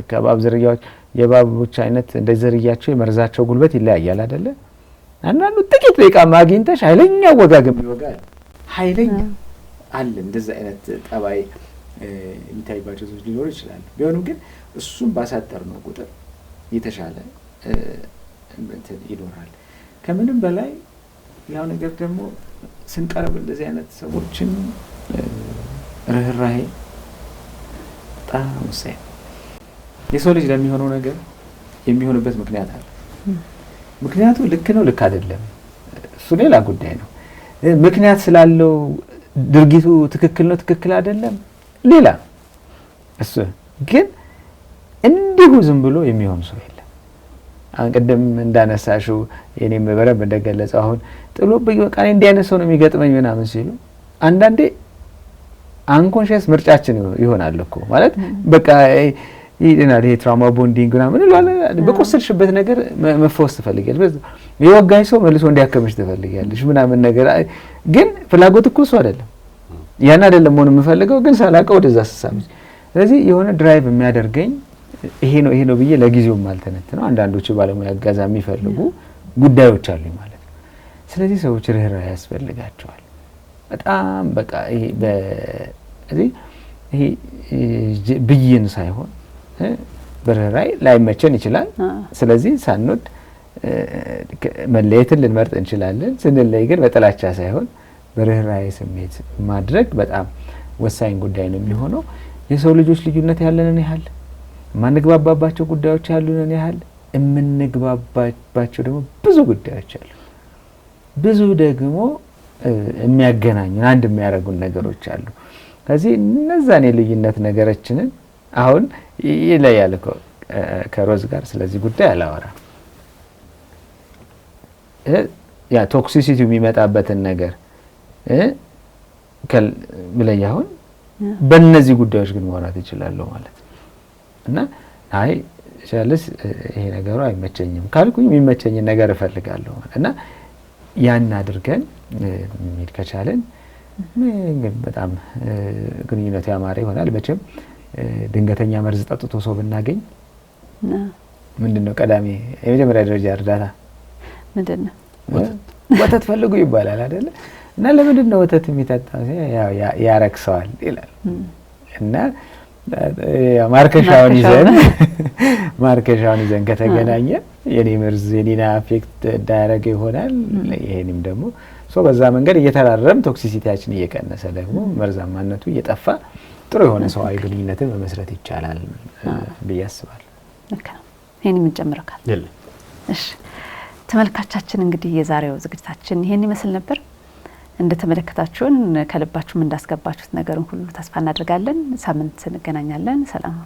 ከባብ ዝርያዎች የባቦች አይነት እንደ ዝርያቸው የመርዛቸው ጉልበት ይለያያል አይደለ። አንዳንዱ ጥቂት ደቂቃ ማግኝተሽ ኃይለኛ ወጋግም ይወጋል። ኃይለኛ አለ እንደዛ አይነት ጠባይ የሚታይባቸው ሰዎች ሊኖሩ ይችላሉ። ቢሆንም ግን እሱም ባሳጠር ነው ቁጥር የተሻለ እንትን ይኖራል። ከምንም በላይ ያው ነገር ደግሞ ስንቀርብ እንደዚህ አይነት ሰዎችን ርህራሄ በጣም ወሳኝ ነው። የሰው ልጅ ለሚሆነው ነገር የሚሆንበት ምክንያት አለ። ምክንያቱ ልክ ነው ልክ አይደለም እሱ ሌላ ጉዳይ ነው። ምክንያት ስላለው ድርጊቱ ትክክል ነው ትክክል አይደለም ሌላ። እሱ ግን እንዲሁ ዝም ብሎ የሚሆን ሰው የለም። አንቀደም እንዳነሳሽው የኔም በረብ እንደገለጸው አሁን ጥሎብኝ በቃ እንዲህ አይነት ሰው ነው የሚገጥመኝ ምናምን ሲሉ አንዳንዴ አንኮንሺየስ ምርጫችን ይሆናል እኮ ማለት በቃ ይሄ ትራውማ ቦንዲንግ ምናምን ማለት በቆሰልሽበት ነገር መፈወስ ትፈልጊያለሽ። የወጋኝ ሰው መልሶ እንዲያከምሽ ትፈልጊያለሽ ምናምን ነገር ግን ፍላጎት እኮ እሱ አይደለም ያን አይደለም ሆነ የምፈልገው ግን ሳላውቀው ወደዛ ተሳምኝ። ስለዚህ የሆነ ድራይቭ የሚያደርገኝ ይሄ ነው ብዬ ለጊዜው ማልተነተ ነው። አንዳንዶቹ ባለሙያ አጋዛ የሚፈልጉ ጉዳዮች አሉ ማለት ነው። ስለዚህ ሰዎች ርህራሄ ያስፈልጋቸዋል በጣም በቃ ይሄ ብይን ሳይሆን በርህራሄ ላይመቸን ይችላል። ስለዚህ ሳንወድ መለየትን ልንመርጥ እንችላለን። ስንለይ ግን በጥላቻ ሳይሆን በርህራሄ ስሜት ማድረግ በጣም ወሳኝ ጉዳይ ነው የሚሆነው። የሰው ልጆች ልዩነት ያለንን ያህል ማንግባባባቸው ጉዳዮች ያሉንን ያህል የምንግባባባቸው ደግሞ ብዙ ጉዳዮች አሉ። ብዙ ደግሞ የሚያገናኙን አንድ የሚያደርጉን ነገሮች አሉ። ስለዚህ እነዛን የልዩነት ነገሮችንን አሁን ይለያል እኮ ከሮዝ ጋር ስለዚህ ጉዳይ አላወራም። ያ ቶክሲሲቲ የሚመጣበትን ነገር ብለኝ አሁን በእነዚህ ጉዳዮች ግን ማውራት ይችላል ማለት ነው። እና አይ ቻለስ ይሄ ነገሩ አይመቸኝም ካልኩኝ የሚመቸኝን ነገር እፈልጋለሁ እና ያን አድርገን መሄድ ከቻለን በጣም ግንኙነቱ ያማረ ይሆናል። መቼም ድንገተኛ መርዝ ጠጥቶ ሰው ብናገኝ ምንድነው ቀዳሚ የመጀመሪያ ደረጃ እርዳታ ምንድነው? ወተት ፈልጉ ይባላል አይደለ? እና ለምንድነው ወተት የሚጠጣው? ያረክሰዋል ይላል። እና ማርከሻውን ይዘን ከተገናኘ የኔ መርዝ የኔና አፌክት ዳይሬክት ይሆናል። ይሄንም ደግሞ በዛ መንገድ እየተራረም ቶክሲሲቲያችን እየቀነሰ ደግሞ መርዛማነቱ እየጠፋ ጥሩ የሆነ ሰዋዊ ግንኙነትን መመስረት ይቻላል ብዬ አስባለሁ። ልክ ነው። ይሄን ምን ጨምረካል? እሺ ተመልካቾቻችን እንግዲህ የዛሬው ዝግጅታችን ይሄን ይመስል ነበር። እንደተመለከታችሁን ከልባችሁም እንዳስገባችሁት ነገርን ሁሉ ተስፋ እናደርጋለን። ሳምንት እንገናኛለን። ሰላም